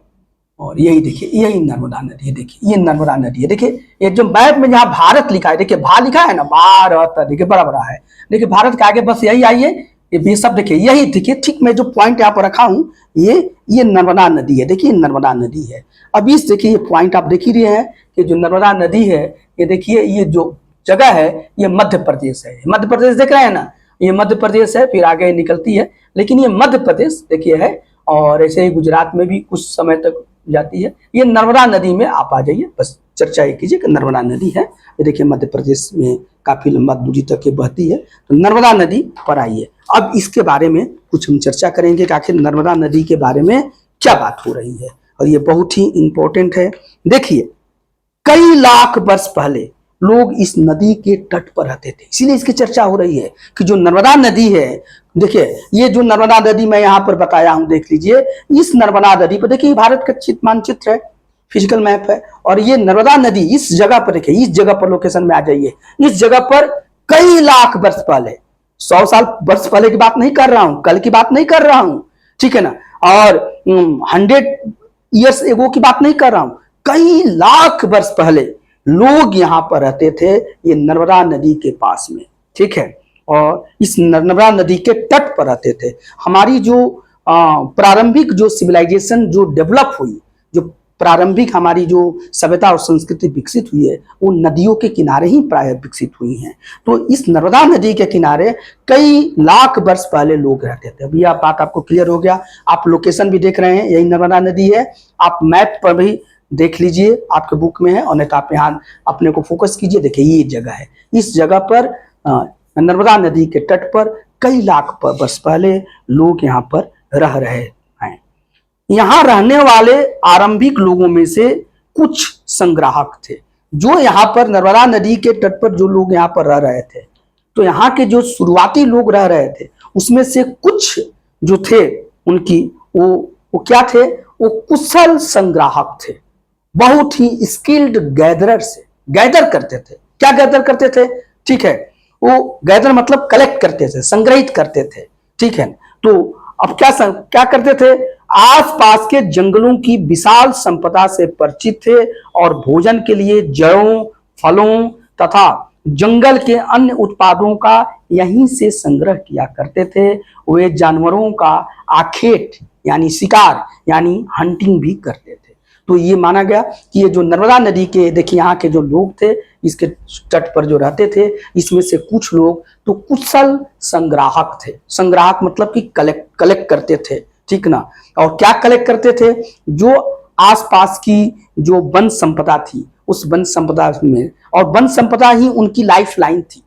और यही देखिए, यही नर्मदा नदी है। देखिए, ये नर्मदा नदी है। देखिए, ये जो मैप में जहाँ भारत लिखा है, देखिए भा लिखा है ना, भारत, देखिए बड़ा बड़ा है। देखिए, भारत के आगे बस यही आइए, ये सब देखिए, यही देखिए, ठीक मैं जो पॉइंट यहाँ पर रखा हूँ, ये नर्मदा नदी है। देखिए नर्मदा नदी है। अब इस देखिए ये पॉइंट आप देख ही रहे हैं कि जो नर्मदा नदी है, ये देखिए ये जो जगह है ये मध्य प्रदेश है। मध्य प्रदेश देख रहे हैं ना, ये मध्य प्रदेश है, फिर आगे निकलती है, लेकिन ये मध्य प्रदेश देखिए है। और ऐसे ही गुजरात में भी कुछ समय तक जाती है। ये नर्मदा नदी में आप आ जाइए, बस चर्चा ये कीजिए कि नर्मदा नदी है। ये देखिए मध्य प्रदेश में काफी लंबा दूरी तक ये बहती है, तो नर्मदा नदी पर आइए। अब इसके बारे में कुछ हम चर्चा करेंगे कि आखिर नर्मदा नदी के बारे में क्या बात हो रही है, और ये बहुत ही इंपॉर्टेंट है। देखिए कई लाख वर्ष पहले लोग इस नदी के तट पर रहते थे, इसीलिए इसकी चर्चा हो रही है कि जो नर्मदा नदी है, देखिए ये जो नर्मदा नदी मैं यहाँ पर बताया हूं, देख लीजिए इस नर्मदा नदी पर, देखिए भारत का मानचित्र है, फिजिकल मैप है, और ये नर्मदा नदी इस जगह पर, देखिए इस जगह पर लोकेशन में आ जाइए, इस जगह पर कई लाख वर्ष पहले, 100 साल वर्ष पहले की बात नहीं कर रहा हूं, कल की बात नहीं कर रहा हूं, ठीक है ना, और 100 ईयर्स एगो की बात नहीं कर रहा हूं, कई लाख वर्ष पहले लोग यहां पर रहते थे, ये नर्मदा नदी के पास में, ठीक है, और इस नर्मदा नदी के तट पर रहते थे। हमारी जो प्रारंभिक जो सिविलाइजेशन जो डेवलप हुई, जो प्रारंभिक हमारी जो सभ्यता और संस्कृति विकसित हुई है, वो नदियों के किनारे ही प्राय विकसित हुई हैं। तो इस नर्मदा नदी के किनारे कई लाख वर्ष पहले लोग रहते थे। अब यह बात आपको क्लियर हो गया। आप लोकेशन भी देख रहे हैं, यही नर्मदा नदी है। आप मैप पर भी देख लीजिए, आपके बुक में है, और नहीं तो आप यहाँ अपने को फोकस कीजिए। देखिए ये जगह है, इस जगह पर नर्मदा नदी के तट पर कई लाख वर्ष पहले लोग यहाँ पर रह रहे हैं। यहाँ रहने वाले आरंभिक लोगों में से कुछ संग्राहक थे, जो यहाँ पर नर्मदा नदी के तट पर जो लोग यहाँ पर रह रहे थे, तो यहाँ के जो शुरुआती लोग रह रहे थे उसमें से कुछ जो थे उनकी वो क्या थे, वो कुशल संग्राहक थे, बहुत ही स्किल्ड गैदरर से गैदर करते थे। क्या गैदर करते थे, ठीक है, वो गैदर मतलब कलेक्ट करते थे, संग्रहित करते थे, ठीक है। तो अब क्या करते थे, आसपास के जंगलों की विशाल संपदा से परिचित थे और भोजन के लिए जड़ों, फलों तथा जंगल के अन्य उत्पादों का यहीं से संग्रह किया करते थे। वे जानवरों का आखेट यानी शिकार यानी हंटिंग भी करते थे। तो ये माना गया कि ये जो नर्मदा नदी के, देखिए यहाँ के जो लोग थे, इसके तट पर जो रहते थे, इसमें से कुछ लोग तो कुशल संग्राहक थे। संग्राहक मतलब कि कलेक्ट करते थे, ठीक ना। और क्या कलेक्ट करते थे, जो आसपास की जो वन संपदा थी, उस वन संपदा में, और वन संपदा ही उनकी लाइफ लाइन थी,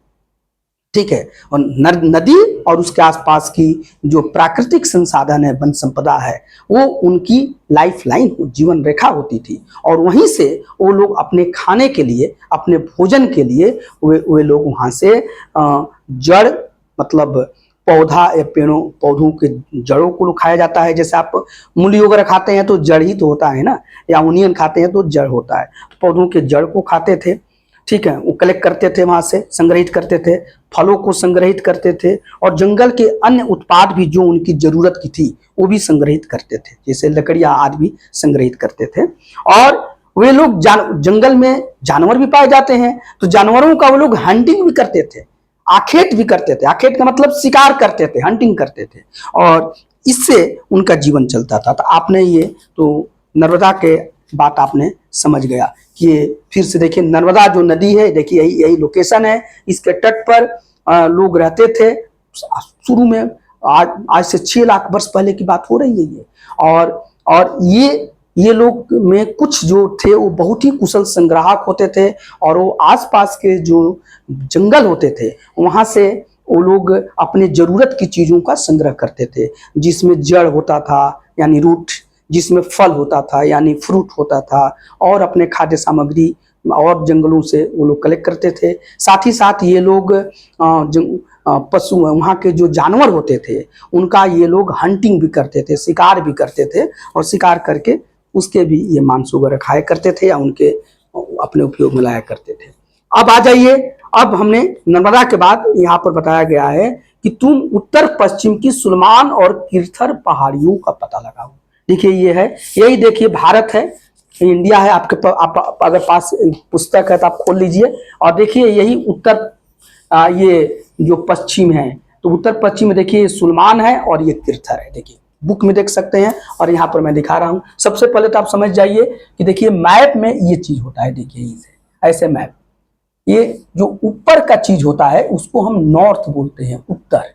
ठीक है। और नदी और उसके आसपास की जो प्राकृतिक संसाधन है, वन संपदा है, वो उनकी लाइफ लाइन, जीवन रेखा होती थी। और वहीं से वो लोग अपने खाने के लिए, अपने भोजन के लिए वे लोग वहां से जड़ मतलब पौधा या पौधों के जड़ों को खाया जाता है। जैसे आप मूली वगैरह खाते हैं तो जड़ ही तो होता है ना, या ओनियन खाते हैं तो जड़ होता है, पौधों के जड़ को खाते थे, ठीक है। वो कलेक्ट करते थे, वहां से संग्रहित करते थे, फलों को संग्रहित करते थे, और जंगल के अन्य उत्पाद भी जो उनकी जरूरत की थी वो भी संग्रहित करते थे, जैसे लकड़ियां आदि भी संग्रहित करते थे। और वे लोग जंगल में जानवर भी पाए जाते हैं, तो जानवरों का वो लोग हंटिंग भी करते थे, आखेट भी करते थे। आखेट का मतलब शिकार करते थे, हंटिंग करते थे, और इससे उनका जीवन चलता था। तो आपने ये तो नर्मदा के बात आपने समझ गया कि फिर से देखिए नर्मदा जो नदी है, देखिए यही लोकेशन है, इसके तट पर लोग रहते थे शुरू में। आज से 6 लाख वर्ष पहले की बात हो रही है ये। और ये लोग में कुछ जो थे वो बहुत ही कुशल संग्राहक होते थे, और वो आसपास के जो जंगल होते थे वहां से वो लोग अपने जरूरत की चीजों का संग्रह करते थे, जिसमें जड़ होता था यानी रूट, जिसमें फल होता था यानी फ्रूट होता था, और अपने खाद्य सामग्री और जंगलों से वो लोग कलेक्ट करते थे। साथ ही साथ ये लोग पशु, वहाँ के जो जानवर होते थे उनका ये लोग हंटिंग भी करते थे, शिकार भी करते थे, और शिकार करके उसके भी ये मांस वगैरह खाया करते थे या उनके अपने उपयोग में लाया करते थे। अब आ जाइए, अब हमने नर्मदा के बाद यहाँ पर बताया गया है कि तुम उत्तर पश्चिम की सुलमान और किरथर पहाड़ियों का पता लगाओ। देखिए ये है, यही देखिए भारत है, इंडिया है आपके आप अगर पास पुस्तक है तो आप खोल लीजिए और देखिए यही उत्तर, ये जो पश्चिम है तो उत्तर पश्चिम में देखिए ये सुलेमान है और ये किरथर है, देखिए बुक में देख सकते हैं और यहाँ पर मैं दिखा रहा हूँ। सबसे पहले तो आप समझ जाइए कि देखिए मैप में ये चीज होता है, देखिए इसे ऐसे मैप, ये जो ऊपर का चीज होता है उसको हम नॉर्थ बोलते हैं, उत्तर।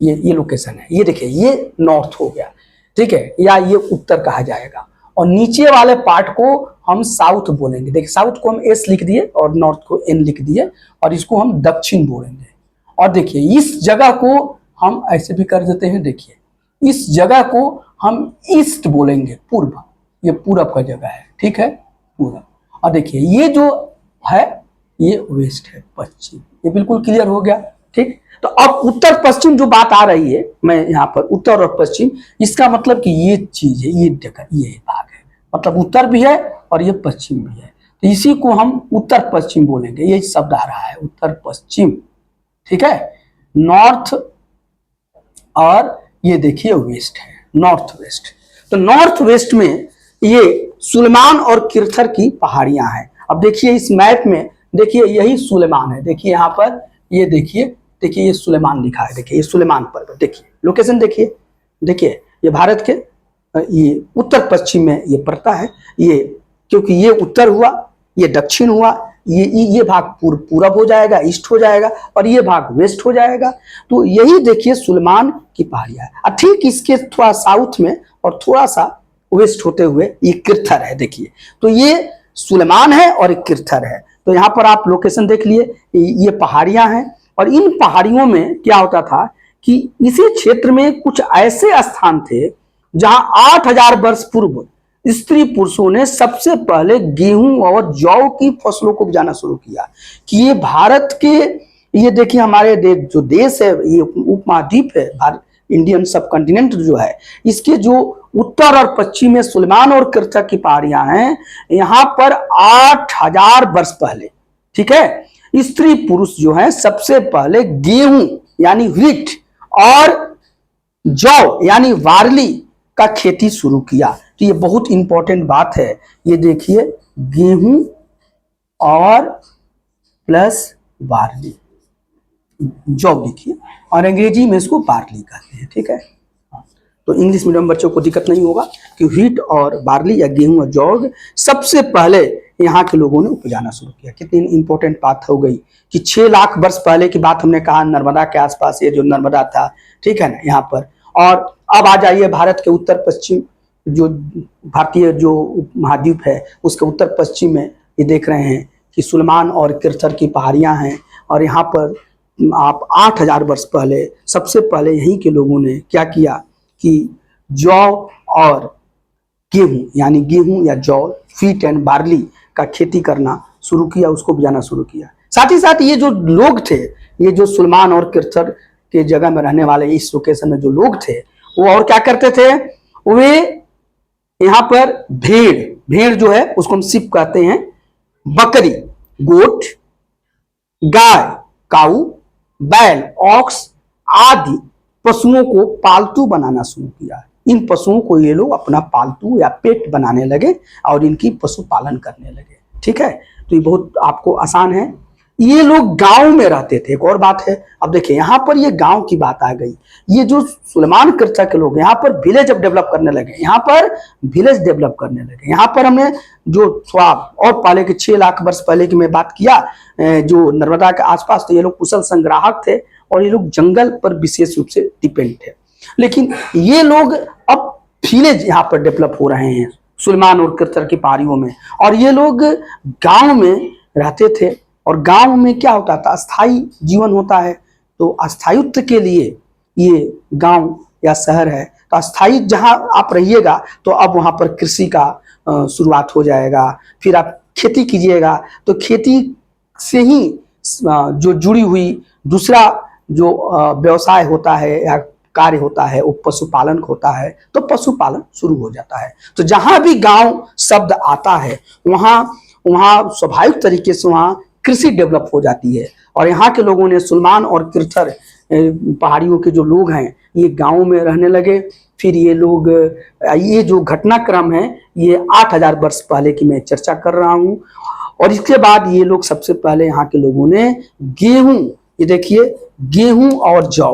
ये लोकेशन है, ये देखिए ये नॉर्थ हो गया, ठीक है, या ये उत्तर कहा जाएगा। और नीचे वाले पार्ट को हम साउथ बोलेंगे। देखिए साउथ को हम एस लिख दिए और नॉर्थ को एन लिख दिए और इसको हम दक्षिण बोलेंगे। और देखिए इस जगह को हम ऐसे भी कर देते हैं, देखिए इस जगह को हम ईस्ट बोलेंगे, पूर्व, ये पूरब का जगह है, ठीक है, पूरब। और देखिए ये जो है ये वेस्ट है, पश्चिम। ये बिल्कुल क्लियर हो गया, ठीक। तो अब उत्तर पश्चिम जो बात आ रही है, मैं यहाँ पर उत्तर और पश्चिम, इसका मतलब कि ये चीज है, ये जगह, ये भाग है, मतलब उत्तर भी है और ये पश्चिम भी है, तो इसी को हम उत्तर पश्चिम बोलेंगे। ये शब्द आ रहा है उत्तर पश्चिम, ठीक है। नॉर्थ और ये देखिए वेस्ट है, नॉर्थ वेस्ट। तो नॉर्थ वेस्ट में ये सुलेमान और किरथर की पहाड़ियां हैं। अब देखिए इस मैप में देखिए यही सुलेमान है, देखिए यहाँ पर ये देखिए ये सुलेमान लिखा है, देखिए ये सुलेमान पर्वत, देखिए लोकेशन देखिए, देखिए ये भारत के ये उत्तर पश्चिम में ये पड़ता है, ये क्योंकि ये उत्तर हुआ, ये दक्षिण हुआ, ये भाग पूरब हो जाएगा, ईस्ट हो जाएगा, और ये भाग वेस्ट हो जाएगा। तो यही देखिए सुलेमान की पहाड़ियां है। ठीक इसके थोड़ा साउथ में और थोड़ा सा वेस्ट होते हुए ये किरथर है, देखिए। तो ये सुलेमान है और एक किरथर है। तो यहाँ पर आप लोकेशन देख लिए, ये पहाड़ियां हैं। और इन पहाड़ियों में क्या होता था कि इसी क्षेत्र में कुछ ऐसे स्थान थे जहां 8000 वर्ष पूर्व स्त्री पुरुषों ने सबसे पहले गेहूं और जौ की फसलों को उपजाना शुरू किया। कि ये भारत के, ये देखिए हमारे जो देश है, ये उपमहाद्वीप है, भारत, इंडियन सब कॉन्टिनेंट जो है, इसके जो उत्तर और पश्चिम में सुलेमान और किरथर की पहाड़ियां हैं, यहाँ पर 8000 वर्ष पहले, ठीक है, स्त्री पुरुष जो है सबसे पहले गेहूं यानी व्हीट और जौ यानी बार्ली का खेती शुरू किया। तो ये बहुत इंपॉर्टेंट बात है। ये देखिए गेहूं और प्लस बार्ली, जौ देखिए, और अंग्रेजी में इसको बार्ली कहते हैं, ठीक है। तो इंग्लिश मीडियम बच्चों को दिक्कत नहीं होगा कि व्हीट और बार्ली या गेहूं और जौ सबसे पहले यहाँ के लोगों ने उपजाना शुरू किया। कितनी इंपॉर्टेंट बात हो गई कि 6 लाख वर्ष पहले की बात हमने कहा, नर्मदा के आसपास ये जो नर्मदा था, ठीक है ना, यहाँ पर। और अब आ जाइए भारत के उत्तर पश्चिम, जो भारतीय जो महाद्वीप है उसके उत्तर पश्चिम में ये देख रहे हैं कि सुलेमान और किरथर की पहाड़ियां हैं। और यहाँ पर आप 8000 वर्ष पहले सबसे पहले यहीं के लोगों ने क्या किया कि जौ और गेहूं यानी गेहूं या जौ, व्हीट एंड बार्ली का खेती करना शुरू किया, उसको उपजाना शुरू किया। साथ ही साथ ये जो लोग थे, ये जो सुलेमान और किरथर के जगह में रहने वाले इस लोकेशन में जो लोग थे, वो और क्या करते थे, वे यहाँ पर भेड़ जो है उसको हम सिप कहते हैं, बकरी गोट, गाय काऊ, बैल ऑक्स आदि पशुओं को पालतू बनाना शुरू किया। इन पशुओं को ये लोग अपना पालतू या पेट बनाने लगे और इनकी पशुपालन करने लगे, ठीक है। तो ये बहुत आपको आसान है। ये लोग गांव में रहते थे। एक और बात है, अब देखिए यहाँ पर ये गांव की बात आ गई। ये जो सुलेमान किरथर के लोग यहाँ पर विलेज अब डेवलप करने लगे, यहाँ पर विलेज डेवलप करने लगे। यहाँ पर हमने जो थोड़ा और पहले के 6 लाख वर्ष पहले की मैं बात किया, जो नर्मदा के आसपास, तो ये लोग कुशल संग्राहक थे और ये लोग जंगल पर विशेष रूप से डिपेंड थे। लेकिन ये लोग अब विलेज यहाँ पर डेवलप हो रहे हैं सुलेमान और किरथर की पहाड़ियों में, और ये लोग गांव में रहते थे। और गांव में क्या होता था, अस्थाई जीवन होता है, तो अस्थायित्व के लिए ये गांव या शहर है। तो अस्थाई जहां आप रहिएगा तो अब वहां पर कृषि का शुरुआत हो जाएगा, फिर आप खेती कीजिएगा, तो खेती से ही जो जुड़ी हुई दूसरा जो व्यवसाय होता है या कार्य होता है वो पशुपालन होता है, तो पशुपालन शुरू हो जाता है। तो जहां भी गांव शब्द आता है वहां स्वाभाविक तरीके से वहां कृषि डेवलप हो जाती है। और यहाँ के लोगों ने, सुलेमान और किरथर पहाड़ियों के जो लोग हैं, ये गाँव में रहने लगे। फिर ये लोग, ये जो घटनाक्रम है ये 8000 वर्ष पहले की मैं चर्चा कर रहा हूँ। और इसके बाद ये लोग सबसे पहले यहाँ के लोगों ने गेहूं, ये देखिए गेहूं और जौ,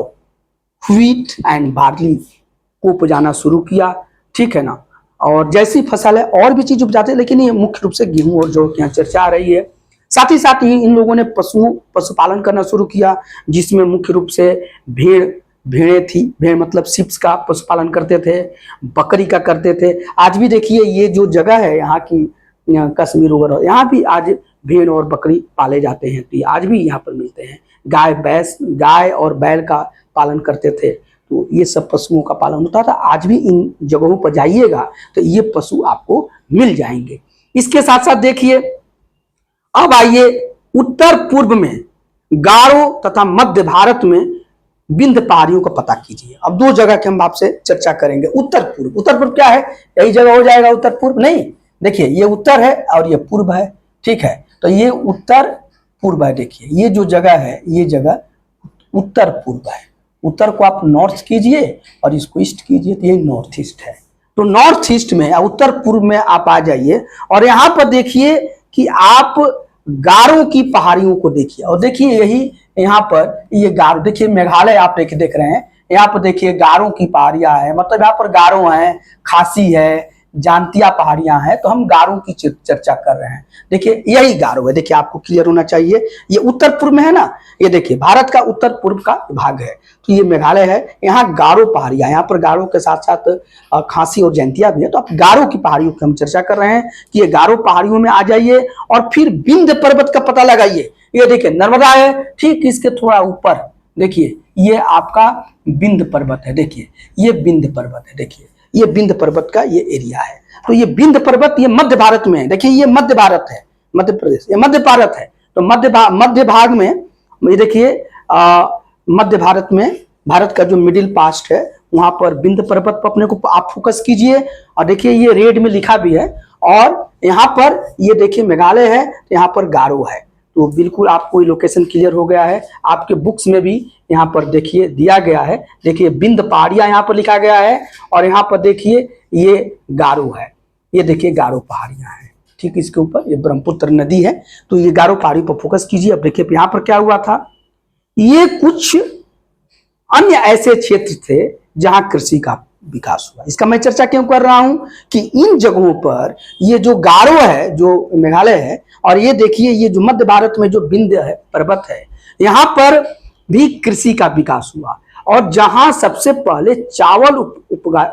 व्हीट एंड बार्ली को उपजाना शुरू किया, ठीक है ना। और जैसी फसल है और भी चीज उपजाते हैं, लेकिन ये मुख्य रूप से गेहूं और जौ की यहाँ चर्चा आ रही है। साथ ही इन लोगों ने पशुपालन करना शुरू किया, जिसमें मुख्य रूप से भेड़ें थी। भेड़ मतलब शिप्स का पशुपालन करते थे, बकरी का करते थे। आज भी देखिए ये जो जगह है यहाँ की, कश्मीर वगैरह, यहाँ भी आज भेड़ और बकरी पाले जाते हैं, तो आज भी यहाँ पर मिलते हैं। गाय और बैल का पालन करते थे, तो ये सब पशुओं का पालन होता था। आज भी इन जगहों पर जाइएगा तो ये पशु आपको मिल जाएंगे। इसके साथ साथ देखिए, अब आइए उत्तर पूर्व में गारो तथा मध्य भारत में विंध्य पहाड़ियों का पता कीजिए। अब दो जगह की हम आपसे चर्चा करेंगे। उत्तर पूर्व क्या है, यही जगह हो जाएगा उत्तर पूर्व? नहीं, देखिए ये उत्तर है और ये पूर्व है, ठीक है। तो ये उत्तर पूर्व है। देखिए ये जो जगह है, ये जगह उत्तर पूर्व है। उत्तर को आप नॉर्थ कीजिए और इसको ईस्ट कीजिए, तो ये नॉर्थ ईस्ट है। तो नॉर्थ ईस्ट में, उत्तर पूर्व में आप आ जाइए और यहां पर देखिए कि आप गारो की पहाड़ियों को देखिए। और देखिए यही यहाँ पर ये गारो, देखिए मेघालय आप देख रहे हैं, यहाँ पर देखिए गारो की पहाड़ियां हैं, मतलब यहाँ पर गारो हैं, खासी है, जानतिया पहाड़ियां हैं। तो हम गारो की चर्चा कर रहे हैं। देखिए यही गारो है। देखिए आपको क्लियर होना चाहिए, ये उत्तर पूर्व में है ना। ये देखिए भारत का उत्तर पूर्व का भाग है, तो ये मेघालय है। यहाँ गारो पहाड़ियां, यहाँ पर गारो के साथ साथ खासी और जैंतिया भी है। तो आप गारो की पहाड़ियों की हम चर्चा कर रहे हैं कि ये गारो पहाड़ियों में आ जाइए और फिर विंध्य पर्वत का पता लगाइए। ये देखिए नर्मदा है, ठीक इसके थोड़ा ऊपर देखिए ये आपका विंध्य पर्वत है। देखिए ये विंध्य पर्वत है, देखिए ये विंध्य पर्वत का ये एरिया है। तो ये विंध्य पर्वत ये मध्य भारत में है। देखिए ये मध्य भारत है, मध्य प्रदेश, ये मध्य भारत है। तो मध्य भाग में ये देखिए मध्य भारत में, भारत का जो मिडिल पास्ट है, वहां पर विंध्य पर्वत पर अपने को आप फोकस कीजिए। और देखिए ये रेड में लिखा भी है। और यहाँ पर ये देखिए मेघालय है, यहाँ पर गारो है। तो बिल्कुल आपको लोकेशन क्लियर हो गया है। आपके बुक्स में भी यहाँ पर देखिए दिया गया है। देखिए विंध्य पहाड़ियां यहाँ पर लिखा गया है और यहाँ पर देखिए ये गारो है। ये देखिए गारो पहाड़ियां हैं, ठीक इसके ऊपर ये ब्रह्मपुत्र नदी है। तो ये गारो पहाड़ी पर फोकस कीजिए। अब देखिए यहाँ पर क्या हुआ था, ये कुछ अन्य ऐसे क्षेत्र थे जहां कृषि का विकास हुआ। इसका मैं चर्चा क्यों कर रहा हूं कि इन जगहों पर ये जो गारो है, जो मेघालय है, और ये देखिए ये जो मध्य भारत में जो विंध्य है पर्वत है, यहाँ पर भी कृषि का विकास हुआ। और जहां सबसे पहले चावल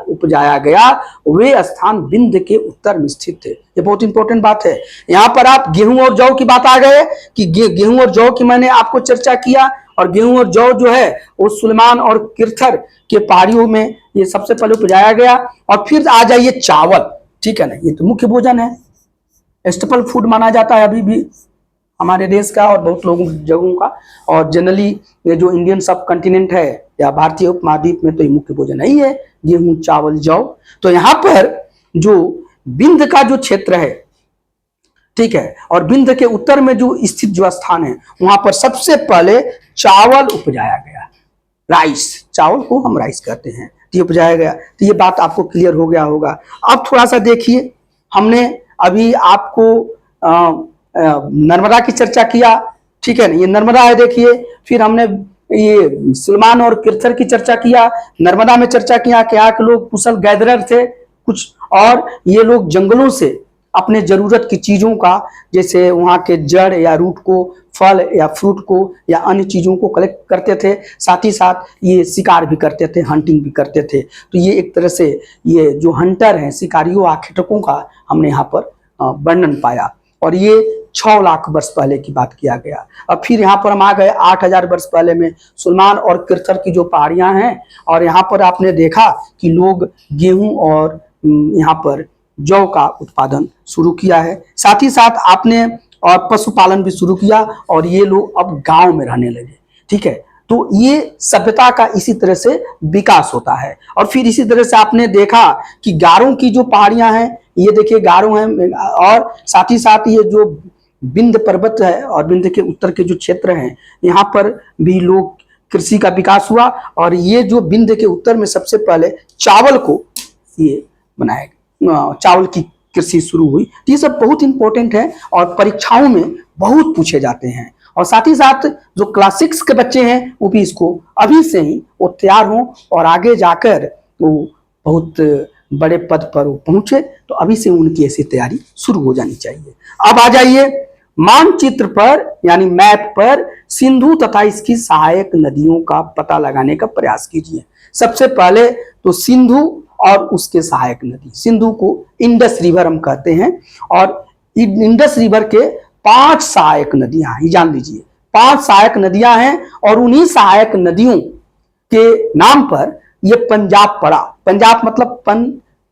उपजाया गया वे स्थान विंध्य के उत्तर में स्थित थे। ये बहुत इंपॉर्टेंट बात है। यहाँ पर आप गेहूं और जौ की बात आ गए कि गेहूं और जौ की मैंने आपको चर्चा किया। और गेहूं और जौ जो है वो सुलेमान और किरथर के पहाड़ियों में ये सबसे पहले उपजाया गया। और फिर आ जाइए चावल, ठीक है ना, ये तो मुख्य भोजन है, स्टेपल फूड माना जाता है अभी भी हमारे देश का और बहुत लोगों जगहों का। और जनरली ये जो इंडियन सब कॉन्टिनेंट है या भारतीय उपमहाद्वीप में तो ये मुख्य भोजन ही है, गेहूं चावल जौ। तो यहाँ पर जो विंध्य का जो क्षेत्र है, ठीक है, और विंध्य के उत्तर में जो स्थित जो स्थान है, वहां पर सबसे पहले चावल उपजाया गया। राइस, चावल को हम राइस कहते हैं, तो ये उपजाया गया। तो ये बात आपको क्लियर हो गया होगा। अब थोड़ा सा देखिए, हमने अभी आपको नर्मदा की चर्चा किया, ठीक है ना, ये नर्मदा है देखिए। फिर हमने ये सुलेमान और किरथर की चर्चा किया। नर्मदा में चर्चा किया कि यहाँ के लोग कुशल गैदरर थे कुछ, और ये लोग जंगलों से अपने जरूरत की चीजों का, जैसे वहाँ के जड़ या रूट को, फल या फ्रूट को या अन्य चीजों को कलेक्ट करते थे। साथ ही साथ ये शिकार भी करते थे, हंटिंग भी करते थे। तो ये एक तरह से ये जो हंटर हैं, शिकारियों आखेटकों का हमने यहाँ पर वर्णन पाया। और ये 6 लाख वर्ष पहले की बात किया गया। अब फिर यहाँ पर हम आ गए 8000 वर्ष पहले में, सुलेमान और किरथर की जो पहाड़ियां हैं। और यहाँ पर आपने देखा कि लोग गेहूं और यहाँ पर जौ का उत्पादन शुरू किया है। साथ ही साथ आपने और पशुपालन भी शुरू किया और ये लोग अब गांव में रहने लगे, ठीक है। तो ये सभ्यता का इसी तरह से विकास होता है। और फिर इसी तरह से आपने देखा कि गारों की जो पहाड़ियां हैं, ये देखिए गारो हैं, और साथ ही साथ ये जो विंध्य पर्वत है और विंध्य के उत्तर के जो क्षेत्र हैं, यहाँ पर भी लोग कृषि का विकास हुआ। और ये जो विंध्य के उत्तर में सबसे पहले चावल को ये बनाया, चावल की कृषि शुरू हुई। तो ये सब बहुत इंपॉर्टेंट है और परीक्षाओं में बहुत पूछे जाते हैं। और साथ ही साथ जो क्लास 6 के बच्चे हैं वो भी इसको अभी से ही वो तैयार हों और आगे जाकर वो बहुत बड़े पद पर वो पहुंचे, तो अभी से उनकी ऐसी तैयारी शुरू हो जानी चाहिए। अब आ जाइए मानचित्र पर यानी मैप पर सिंधु तथा इसकी सहायक नदियों का पता लगाने का प्रयास कीजिए। सबसे पहले तो सिंधु और उसके सहायक नदी, सिंधु को इंडस रिवर हम कहते हैं, और इंडस रिवर के 5 सहायक नदियां हैं, जान लीजिए 5 सहायक नदियां हैं, और उन्हीं सहायक नदियों के नाम पर ये पंजाब पड़ा। पंजाब मतलब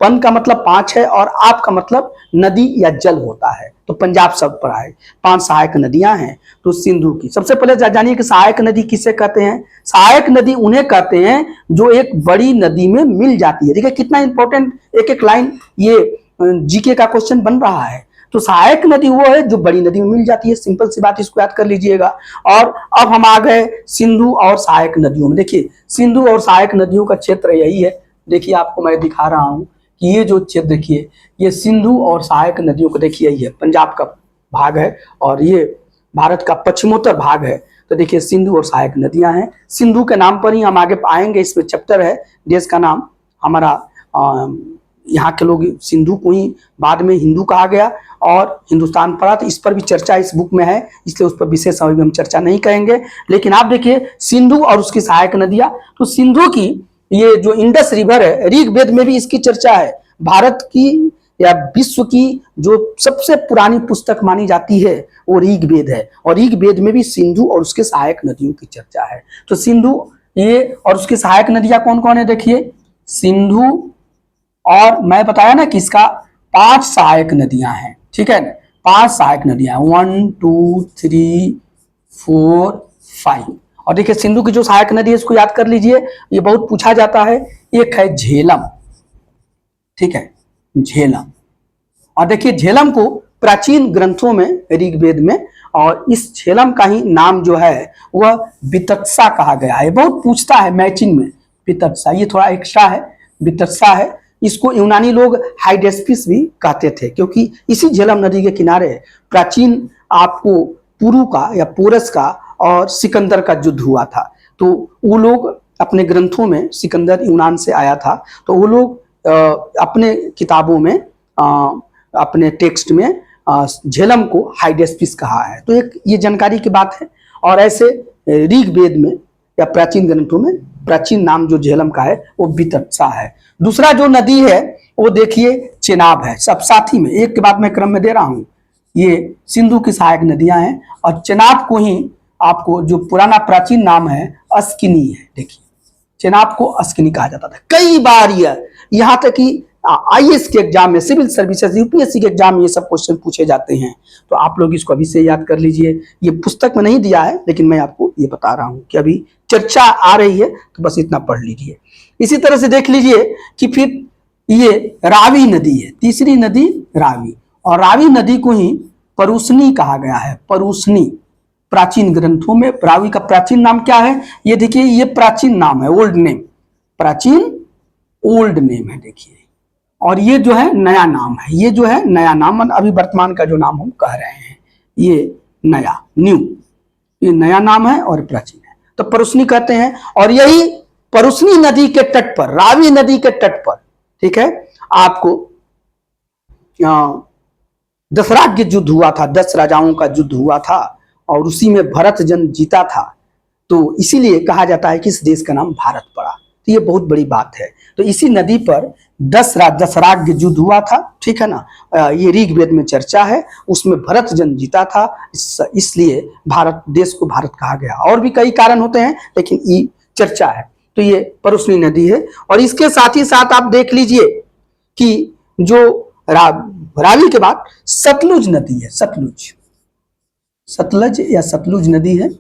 पन का मतलब 5 है और आप का मतलब नदी या जल होता है, तो पंजाब सब पड़ा है। 5 सहायक नदियां हैं तो सिंधु की। सबसे पहले जानिए कि सहायक नदी किसे कहते हैं। सहायक नदी उन्हें कहते हैं जो एक बड़ी नदी में मिल जाती है। देखिए कितना इंपॉर्टेंट एक एक लाइन ये जीके का क्वेश्चन बन रहा है। तो सहायक नदी वो है जो बड़ी नदी में मिल जाती है, सिंपल सी बात, इसको याद कर लीजिएगा। और अब हम आ गए सिंधु और सहायक नदियों में। देखिए सिंधु और सहायक नदियों का क्षेत्र यही है। देखिए आपको मैं दिखा रहा हूं कि ये जो क्षेत्र देखिए ये सिंधु और सहायक नदियों को देखिए यही है, पंजाब का भाग है और ये भारत का पश्चिमोत्तर भाग है। तो देखिए सिंधु और सहायक नदियां हैं। सिंधु के नाम पर ही हम आगे आएंगे, इसमें चैप्टर है देश का नाम हमारा। यहाँ के लोग सिंधु को ही बाद में हिंदू कहा गया और हिंदुस्तान पड़ा, तो इस पर भी चर्चा इस बुक में है, इसलिए उस पर विशेष अभी हम चर्चा नहीं करेंगे। लेकिन आप देखिए सिंधु और उसकी सहायक नदियां, तो सिंधु की ये जो इंडस रिवर है, ऋग्वेद में भी इसकी चर्चा है। भारत की या विश्व की जो सबसे पुरानी पुस्तक मानी जाती है वो ऋग्वेद है, और ऋग्वेद में भी सिंधु और उसके सहायक नदियों की चर्चा है। तो सिंधु ये और उसकी सहायक नदियां कौन कौन है, देखिए सिंधु, और मैं बताया ना कि इसका 5 सहायक नदियां हैं, ठीक है ना, 5 सहायक नदियां, 1 2 3 4 5। और देखिए सिंधु की जो सहायक नदी है इसको याद कर लीजिए, ये बहुत पूछा जाता है। एक है झेलम, ठीक है, झेलम। और देखिए झेलम को प्राचीन ग्रंथों में ऋग्वेद में, और इस झेलम का ही नाम जो है वह वितत्सा कहा गया है। बहुत पूछता है मैचिंग में, वितत्सा ये थोड़ा एक्स्ट्रा है, वितत्सा है। इसको यूनानी लोग हाइडेस्पिस भी कहते थे, क्योंकि इसी झेलम नदी के किनारे प्राचीन आपको पुरु का या पोरस का और सिकंदर का युद्ध हुआ था। तो वो लोग अपने ग्रंथों में, सिकंदर यूनान से आया था, तो वो लोग अपने किताबों में अपने टेक्स्ट में झेलम को हाइडेस्पिस कहा है। तो एक ये जानकारी की बात है। और ऐसे ऋग्वेद में या प्राचीन ग्रंथों में प्राचीन नाम जो झेलम का है वो वितत्सा है। दूसरा जो नदी है वो देखिए चेनाब है। सब साथी में एक के बाद मैं क्रम में दे रहा हूं। ये सिंधु की सहायक नदियां हैं, और चेनाब को ही आपको जो पुराना प्राचीन नाम है अस्किनी है। देखिए चेनाब को अस्किनी कहा जाता था। कई बार यहाँ तक कि आईएएस के एग्जाम में, सिविल सर्विसेज, यूपीएससी के एग्जाम में ये सब क्वेश्चन पूछे जाते हैं। तो आप लोग इसको अभी से याद कर लीजिए। ये पुस्तक में नहीं दिया है, लेकिन मैं आपको ये बता रहा हूं कि अभी चर्चा आ रही है, तो बस इतना पढ़ लीजिए। इसी तरह से देख लीजिए कि फिर ये रावी नदी है, तीसरी नदी रावी, और रावी नदी को ही परुसनी कहा गया है। परुसनी प्राचीन ग्रंथों में रावी का प्राचीन नाम क्या है, ये देखिए, ये प्राचीन नाम है, ओल्ड नेम, प्राचीन ओल्ड नेम है। देखिए, और ये जो है नया नाम है, ये जो है नया नाम, अभी वर्तमान का जो नाम हम कह रहे हैं ये नया, न्यू, ये नया नाम है और प्राचीन है, तो परुसनी कहते हैं। और यही परुसनी नदी के तट पर, रावी नदी के तट पर, ठीक है, आपको दशराज्य युद्ध हुआ था, 10 राजाओं का युद्ध हुआ था, और उसी में भरत जन जीता था। तो इसीलिए कहा जाता है कि इस देश का नाम भारत पड़ा। तो ये बहुत बड़ी बात है। तो इसी नदी पर दशराज्य युद्ध हुआ था, ठीक है ना, ये ऋग्वेद में चर्चा है, उसमें भरत जन जीता था, इसलिए भारत देश को भारत कहा गया। और भी कई कारण होते हैं, लेकिन ये चर्चा है। तो ये परुसनी नदी है। और इसके साथ ही साथ आप देख लीजिए कि जो रावी के बाद सतलुज नदी है, सतलज या सतलुज नदी है,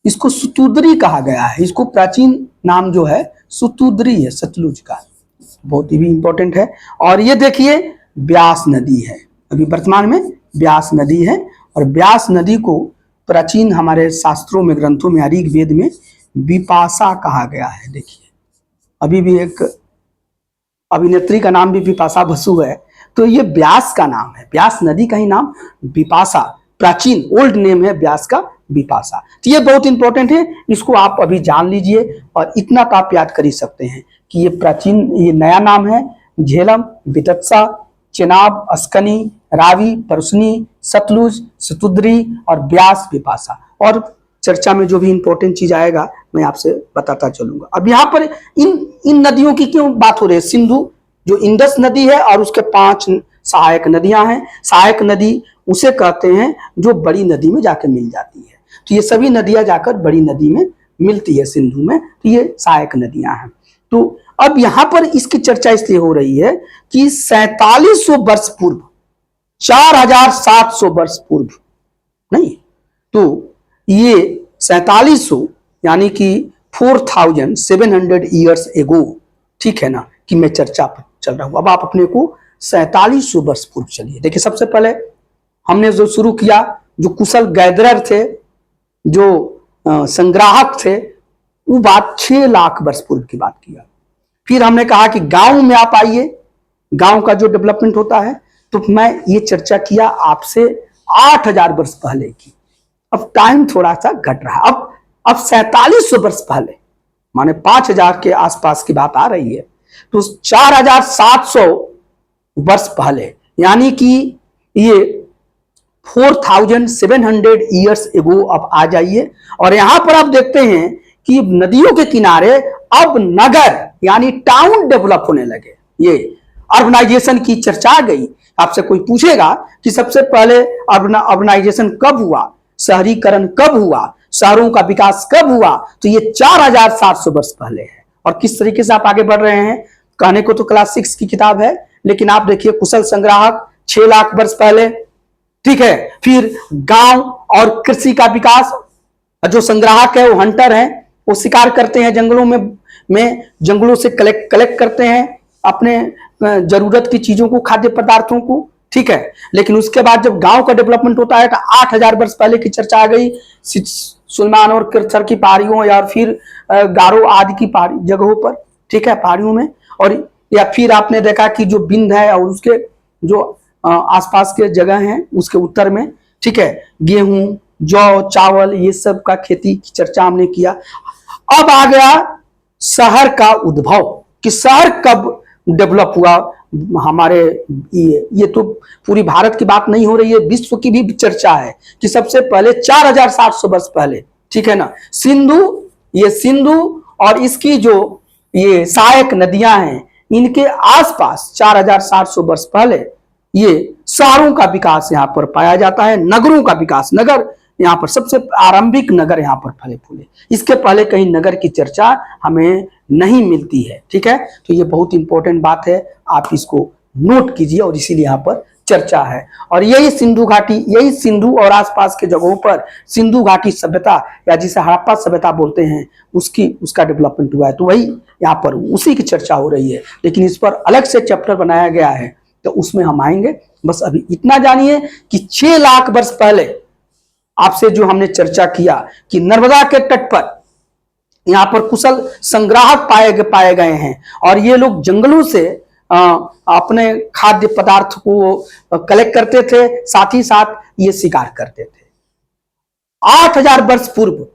इसको सुतुद्री कहा गया है। इसको प्राचीन नाम जो है सुतुद्री है, सतलुज का, बहुत ही भी इंपॉर्टेंट है। और ये देखिए ब्यास नदी है, अभी वर्तमान में ब्यास नदी है। और ब्यास नदी को प्राचीन हमारे शास्त्रों में, ग्रंथों में, ऋग्वेद में विपाशा कहा गया है। देखिए अभी भी एक अभिनेत्री का नाम भी विपाशा बसु है, तो ये ब्यास का नाम है, ब्यास नदी का ही नाम विपाशा। प्राचीन ओल्ड नेम है ब्यास का बिपाशा। तो ये बहुत इंपॉर्टेंट है, इसको आप अभी जान लीजिए और इतना तो आप याद कर ही सकते हैं कि ये प्राचीन, ये नया नाम है झेलम, बितत्सा, चेनाब, अस्कनी, रावी, परसनी, सतलुज, सतुद्री और ब्यास बिपाशा। और चर्चा में जो भी इंपॉर्टेंट चीज आएगा मैं आपसे बताता चलूंगा। अब यहाँ पर इन नदियों की क्यों बात हो रही है? सिंधु जो इंडस नदी है और उसके 5 सहायक नदियां हैं। सहायक नदी उसे कहते हैं जो बड़ी नदी में जाकर मिल जाती है। तो ये सभी नदियां जाकर बड़ी नदी में मिलती है सिंधु में, तो ये सहायक नदियां हैं। तो अब यहां पर इसकी चर्चा इसलिए हो रही है कि 4700 वर्ष पूर्व, 4700 वर्ष पूर्व नहीं, तो ये 4700 यानी कि 4700 ईयर्स एगो, ठीक है ना, कि मैं चर्चा पर चल रहा हूं। अब आप अपने को 4700 वर्ष पूर्व चलिए। देखिए, सबसे पहले हमने जो शुरू किया, जो कुशल गैदरर थे, जो संग्राहक थे, वो बात 6 लाख वर्ष पूर्व की बात किया। फिर हमने कहा कि गांव में आप आइए, गांव का जो डेवलपमेंट होता है, तो मैं ये चर्चा किया आपसे 8000 वर्ष पहले की। अब टाइम थोड़ा सा घट रहा है, अब 4700 वर्ष पहले माने 5000 के आसपास की बात आ रही है। तो 4700 वर्ष पहले यानी कि ये 4700 ईयर्स एगो अब आ जाइए। और यहां पर आप देखते हैं कि नदियों के किनारे अब नगर यानी टाउन डेवलप होने लगे। ये अर्बनाइजेशन की चर्चा आ गई। आपसे कोई पूछेगा कि सबसे पहले अर्बनाइजेशन कब हुआ, शहरीकरण कब हुआ, शहरों का विकास कब हुआ, तो ये 4700 वर्ष पहले है। और किस तरीके से आप आगे बढ़ रहे हैं, कहने को तो क्लास 6 की किताब है, लेकिन आप देखिए कुशल संग्राहक 6 लाख वर्ष पहले, ठीक है। फिर गांव और कृषि का विकास, जो संग्राहक है वो हंटर है, वो शिकार करते हैं जंगलों में जंगलों से कलेक्ट करते हैं अपने जरूरत की चीजों को, खाद्य पदार्थों को, ठीक है। लेकिन उसके बाद जब गांव का डेवलपमेंट होता है तो 8000 वर्ष पहले की चर्चा आ गई सुलेमान और किरथर की पहाड़ियों या फिर गारो आदि की पहाड़ी जगहों पर, ठीक है, पहाड़ियों में। और या फिर आपने देखा कि जो बिंद है और उसके जो आसपास के जगह हैं उसके उत्तर में, ठीक है, गेहूं, जौ, चावल, ये सब का खेती की चर्चा हमने किया। अब आ गया शहर का उद्भव कि शहर कब डेवलप हुआ हमारे। ये तो पूरी भारत की बात नहीं हो रही है, विश्व की भी चर्चा है कि सबसे पहले 4700 वर्ष पहले, ठीक है ना, ये सिंधु और इसकी जो ये सहायक नदियां हैं, इनके आसपास 4700 वर्ष पहले ये शहरों का विकास यहाँ पर पाया जाता है, नगरों का विकास। नगर यहाँ पर सबसे आरंभिक नगर यहाँ पर फले फूले, इसके पहले कहीं नगर की चर्चा हमें नहीं मिलती है, ठीक है। तो ये बहुत इंपॉर्टेंट बात है, आप इसको नोट कीजिए और इसीलिए यहाँ पर चर्चा है। और यही सिंधु घाटी, यही सिंधु और आसपास के जगहों पर सिंधु घाटी सभ्यता या जिसे हड़प्पा सभ्यता बोलते हैं उसका डेवलपमेंट हुआ है। तो वही यहाँ पर उसी की चर्चा हो रही है, लेकिन इस पर अलग से चैप्टर बनाया गया है, तो उसमें हम आएंगे। बस अभी इतना जानिए कि 6 लाख वर्ष पहले आपसे जो हमने चर्चा किया कि नर्मदा के तट पर यहाँ पर कुशल संग्राहक पाए गए हैं और ये लोग जंगलों से अपने खाद्य पदार्थ को कलेक्ट करते थे, साथ ही साथ ये शिकार करते थे। 8000 वर्ष पूर्व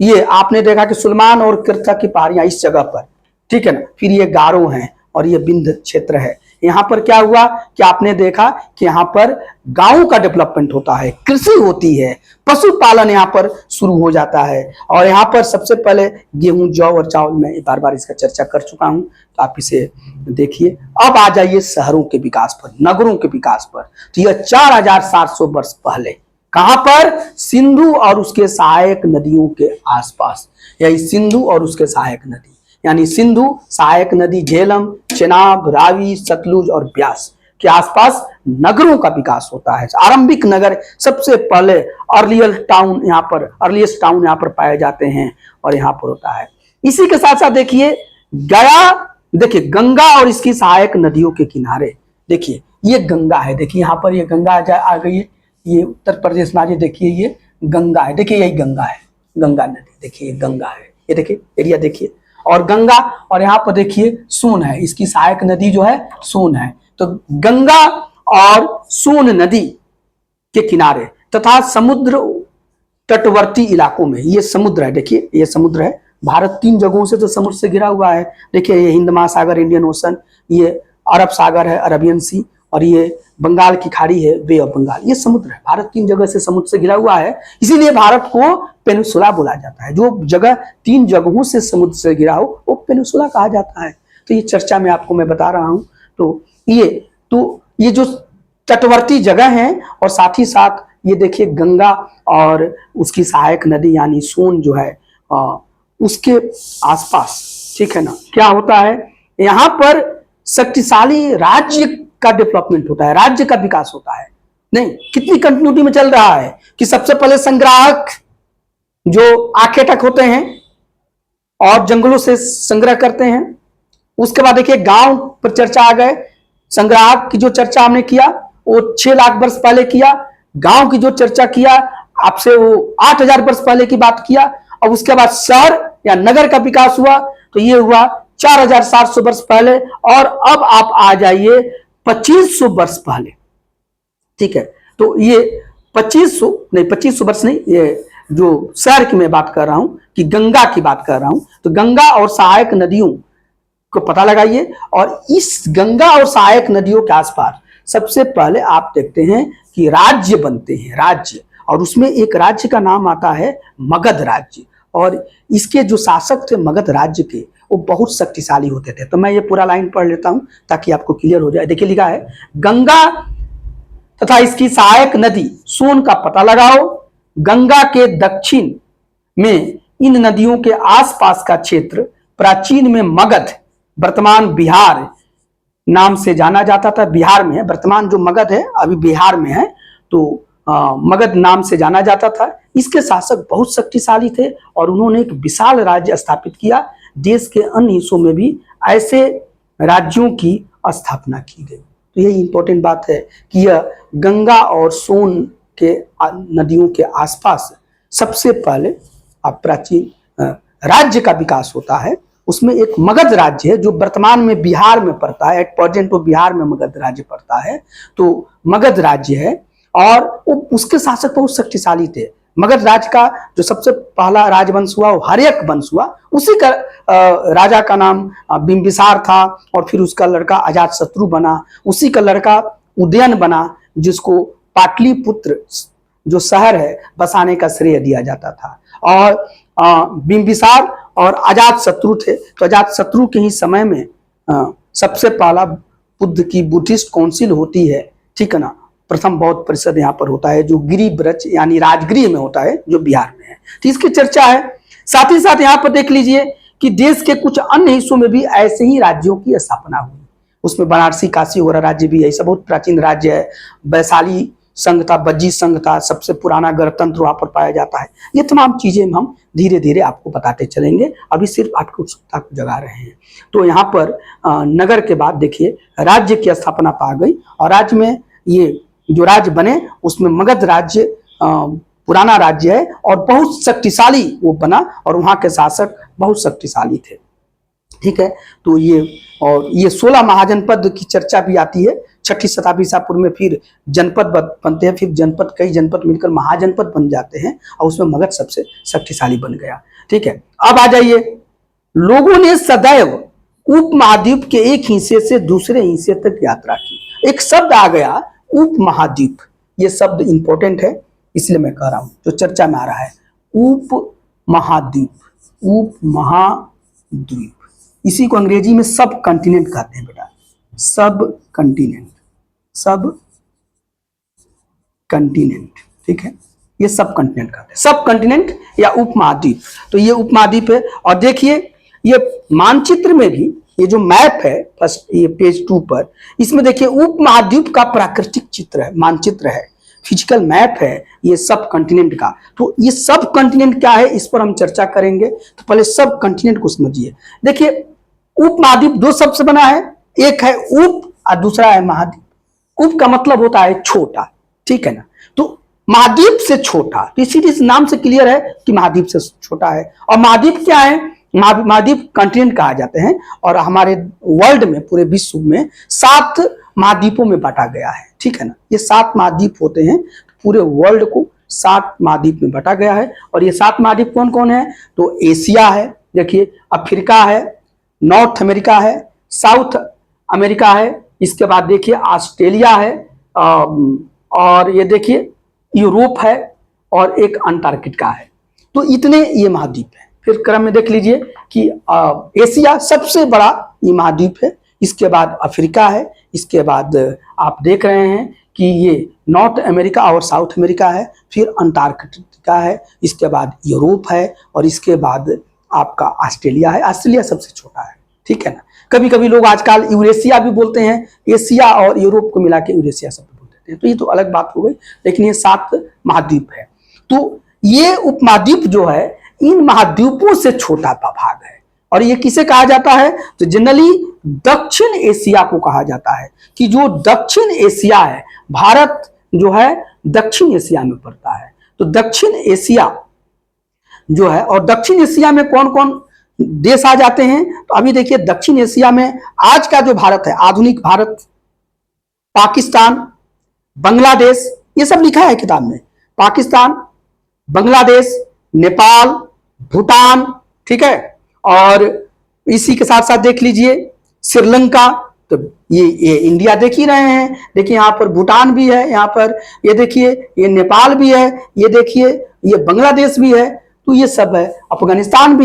ये आपने देखा कि सुलेमान और किरथा की पहाड़ियां इस जगह पर, ठीक है ना। फिर ये गारो हैं और ये बिंद क्षेत्र है। यहाँ पर क्या हुआ कि आपने देखा कि यहाँ पर गांवों का डेवलपमेंट होता है, कृषि होती है, पशुपालन यहाँ पर शुरू हो जाता है। और यहाँ पर सबसे पहले गेहूं, जौ और चावल, मैं बार बार इसका चर्चा कर चुका हूं, तो आप इसे देखिए। अब आ जाइए शहरों के विकास पर, नगरों के विकास पर। तो यह 4700 वर्ष पहले कहां पर, सिंधु और उसके सहायक नदियों के आसपास। यही सिंधु और उसके सहायक नदी यानी सिंधु, सहायक नदी झेलम, चेनाब, रावी, सतलुज और ब्यास के आसपास नगरों का विकास होता है। आरंभिक नगर सबसे पहले अर्लीस्ट टाउन यहाँ पर पाए जाते हैं और यहाँ पर होता है। इसी के साथ साथ देखिए गया, देखिए गंगा और इसकी सहायक नदियों के किनारे, देखिए ये गंगा है, देखिए यहाँ पर ये गंगा आ गई है, ये उत्तर प्रदेश में, देखिए ये गंगा है, देखिए यही गंगा है, गंगा नदी, देखिए ये गंगा है, ये देखिए एरिया देखिए, और गंगा, और यहाँ पर देखिए सोन है, इसकी सहायक नदी जो है सोन है। तो गंगा और सोन नदी के किनारे तथा समुद्र तटवर्ती इलाकों में, ये समुद्र है, देखिए ये समुद्र है, भारत 3 जगहों से तो समुद्र से घिरा हुआ है। देखिए ये हिंद महासागर, इंडियन ओशन, ये अरब सागर है, अरबियन सी, और ये बंगाल की खाड़ी है, बे ऑफ बंगाल, ये समुद्र है। भारत 3 जगह से समुद्र से घिरा हुआ है, इसीलिए भारत को पेनिनसुला बोला जाता है। जो जगह 3 जगहों से समुद्र से घिरा हो वो पेनिनसुला कहा जाता है। तो ये चर्चा में आपको मैं बता रहा हूं। तो ये जो तटवर्ती जगह है, और साथ ही साथ ये देखिए गंगा और उसकी सहायक नदी यानी सोन जो है उसके आसपास, ठीक है ना, क्या होता है, यहाँ पर शक्तिशाली राज्य का डेवलपमेंट होता है, राज्य का विकास होता है। नहीं, कितनी कंटिन्यूटी में चल रहा है कि सबसे पहले संग्राहक जो आखेटक होते हैं और जंगलों से संग्रह करते हैं, उसके बाद देखिए गांव पर चर्चा आ गए। संग्राहक की जो चर्चा हमने किया वो 6 लाख वर्ष पहले किया, गांव की जो चर्चा किया आपसे वो 8000 वर्ष पहले की बात किया, और उसके बाद शहर या नगर का विकास हुआ तो ये हुआ 4700 वर्ष पहले, और अब आप आ जाइए 2500 वर्ष पहले, ठीक है। तो ये 2500 वर्ष नहीं, ये जो शहर की मैं बात कर रहा हूं कि गंगा की बात कर रहा हूं, तो गंगा और सहायक नदियों को पता लगाइए। और इस गंगा और सहायक नदियों के आसपास सबसे पहले आप देखते हैं कि राज्य बनते हैं, राज्य, और उसमें एक राज्य का नाम आता है मगध राज्य, और इसके जो शासक थे मगध राज्य के वो बहुत शक्तिशाली होते थे। तो मैं ये पूरा लाइन पढ़ लेता हूं ताकि आपको क्लियर हो जाए। देखिए लिखा है, गंगा तथा इसकी सहायक नदी सोन का पता लगाओ। गंगा के दक्षिण में इन नदियों के आसपास का क्षेत्र प्राचीन में मगध, वर्तमान बिहार नाम से जाना जाता था। बिहार में है, वर्तमान जो मगध है अभी बिहार में है, तो मगध नाम से जाना जाता था। इसके शासक बहुत शक्तिशाली थे और उन्होंने एक विशाल राज्य स्थापित किया। देश के अन्य हिस्सों में भी ऐसे राज्यों की स्थापना की गई। तो यही इंपॉर्टेंट बात है कि यह गंगा और सोन के नदियों के आसपास सबसे पहले प्राचीन राज्य का विकास होता है। उसमें एक मगध राज्य है जो वर्तमान में बिहार में पड़ता है, एट प्रेजेंट वो बिहार में मगध राज्य पड़ता है। तो मगध राज्य है और उसके शासक बहुत शक्तिशाली थे। मगध राज्य का जो सबसे पहला राजवंश हुआ वो हर्यक वंश हुआ। उसी का राजा का नाम बिंबिसार था और फिर उसका लड़का अजातशत्रु बना। उसी का लड़का उदयन बना जिसको पाटलिपुत्र जो शहर है बसाने का श्रेय दिया जाता था। और बिंबिसार और अजातशत्रु थे, तो अजातशत्रु के ही समय में सबसे पहला बुद्ध की बुद्धिस्ट काउंसिल होती है, ठीक है ना। प्रथम बौद्ध परिषद यहाँ पर होता है जो गिरिब्रज यानी राजगृह में होता है जो बिहार में है। तो इसकी चर्चा है। साथ ही साथ यहाँ पर देख लीजिए कि देश के कुछ अन्य हिस्सों में भी ऐसे ही राज्यों की स्थापना हुई। उसमें बनारसी काशी वगैरह राज्य भी है, ये सब बहुत प्राचीन राज्य है। वैशाली संघ था, बज्जी संघ था, सबसे पुराना गणतंत्र वहां पर पाया जाता है। ये तमाम चीजें हम धीरे धीरे आपको बताते चलेंगे, अभी सिर्फ आपको उत्सुकता को जगा रहे हैं। तो यहाँ पर नगर के बाद देखिए राज्य की स्थापना पा गई और राज्य में ये जो राज्य बने उसमें मगध राज्य पुराना राज्य है और बहुत शक्तिशाली वो बना और वहां के शासक बहुत शक्तिशाली थे, ठीक है। तो ये 16 महाजनपद की चर्चा भी आती है। 6ठी शताब्दी ईसा पूर्व में फिर जनपद बनते हैं, फिर जनपद कई जनपद मिलकर महाजनपद बन जाते हैं और उसमें मगध सबसे शक्तिशाली बन गया, ठीक है। अब आ जाइए, लोगों ने सदैव उपमहाद्वीप के एक हिस्से से दूसरे हिस्से तक यात्रा की। एक शब्द आ गया उपमहाद्वीप, ये शब्द इंपॉर्टेंट है इसलिए मैं कह रहा हूं, जो चर्चा में आ रहा है उपमहाद्वीप। उपमहाद्वीप इसी को अंग्रेजी में सब कॉन्टिनेंट कहते हैं बेटा, सब कॉन्टिनेंट, सब कॉन्टिनेंट, ठीक है। ये सब कॉन्टिनेंट कहते हैं, सब कॉन्टिनेंट या उपमहाद्वीप। तो ये उपमहाद्वीप है। और देखिए ये मानचित्र में भी ये जो मैप है फर्स्ट ये पेज 2 पर, इसमें देखिए उपमहाद्वीप का प्राकृतिक चित्र है, मानचित्र है, फिजिकल मैप है ये सब कॉन्टिनेंट का। तो ये सब कॉन्टिनेंट क्या है इस पर हम चर्चा करेंगे। तो पहले सब कॉन्टिनेंट को समझिए। देखिए उपमहाद्वीप 2 शब्द से बना है, एक है उप और दूसरा है महाद्वीप। उप का मतलब होता है छोटा, ठीक है ना। तो महाद्वीप से छोटा, तो इसीलिए इस नाम से क्लियर है कि महाद्वीप से छोटा है। और महाद्वीप क्या है, महाद्वीप कॉन्टिनेंट कहा जाते हैं और हमारे वर्ल्ड में पूरे विश्व में 7 महाद्वीपों में बांटा गया है, ठीक है ना। ये 7 महाद्वीप होते हैं। पूरे वर्ल्ड को 7 महाद्वीप में बांटा गया है। और ये 7 महाद्वीप कौन कौन है? तो एशिया है, देखिए, अफ्रीका है, नॉर्थ अमेरिका है, साउथ अमेरिका है, इसके बाद देखिए ऑस्ट्रेलिया है, और ये देखिए यूरोप है, और एक अंटार्कटिका है। तो इतने ये महाद्वीप है। फिर क्रम में देख लीजिए कि एशिया सबसे बड़ा ये महाद्वीप है, इसके बाद अफ्रीका है, इसके बाद आप देख रहे हैं कि ये नॉर्थ अमेरिका और साउथ अमेरिका है, फिर अंटार्कटिका है, इसके बाद यूरोप है, और इसके बाद आपका ऑस्ट्रेलिया है। ऑस्ट्रेलिया सबसे छोटा है, ठीक है ना। कभी कभी लोग आजकल यूरेशिया भी बोलते हैं, एशिया और यूरोप को मिला के यूरेशिया शब्द बोल देते हैं, तो ये तो अलग बात हो गई। लेकिन ये 7 महाद्वीप है। तो ये उपमहाद्वीप जो है इन महाद्वीपों से छोटा भाग है। और ये किसे कहा जाता है? तो जनरली दक्षिण एशिया को कहा जाता है, कि जो दक्षिण एशिया है, भारत जो है दक्षिण एशिया में पड़ता है। तो दक्षिण एशिया जो है, और दक्षिण एशिया में कौन कौन देश आ जाते हैं? तो अभी देखिए दक्षिण एशिया में आज का जो भारत है, आधुनिक भारत, पाकिस्तान, बांग्लादेश, ये सब लिखा है किताब में। पाकिस्तान, बांग्लादेश, नेपाल, भूटान, ठीक है, और इसी के साथ साथ देख लीजिए श्रीलंका। तो ये इंडिया देख ही रहे हैं, देखिए यहाँ पर भूटान भी है, यहाँ पर ये देखिए ये नेपाल भी है, ये देखिए ये बांग्लादेश भी है, तो ये सब है, अफगानिस्तान भी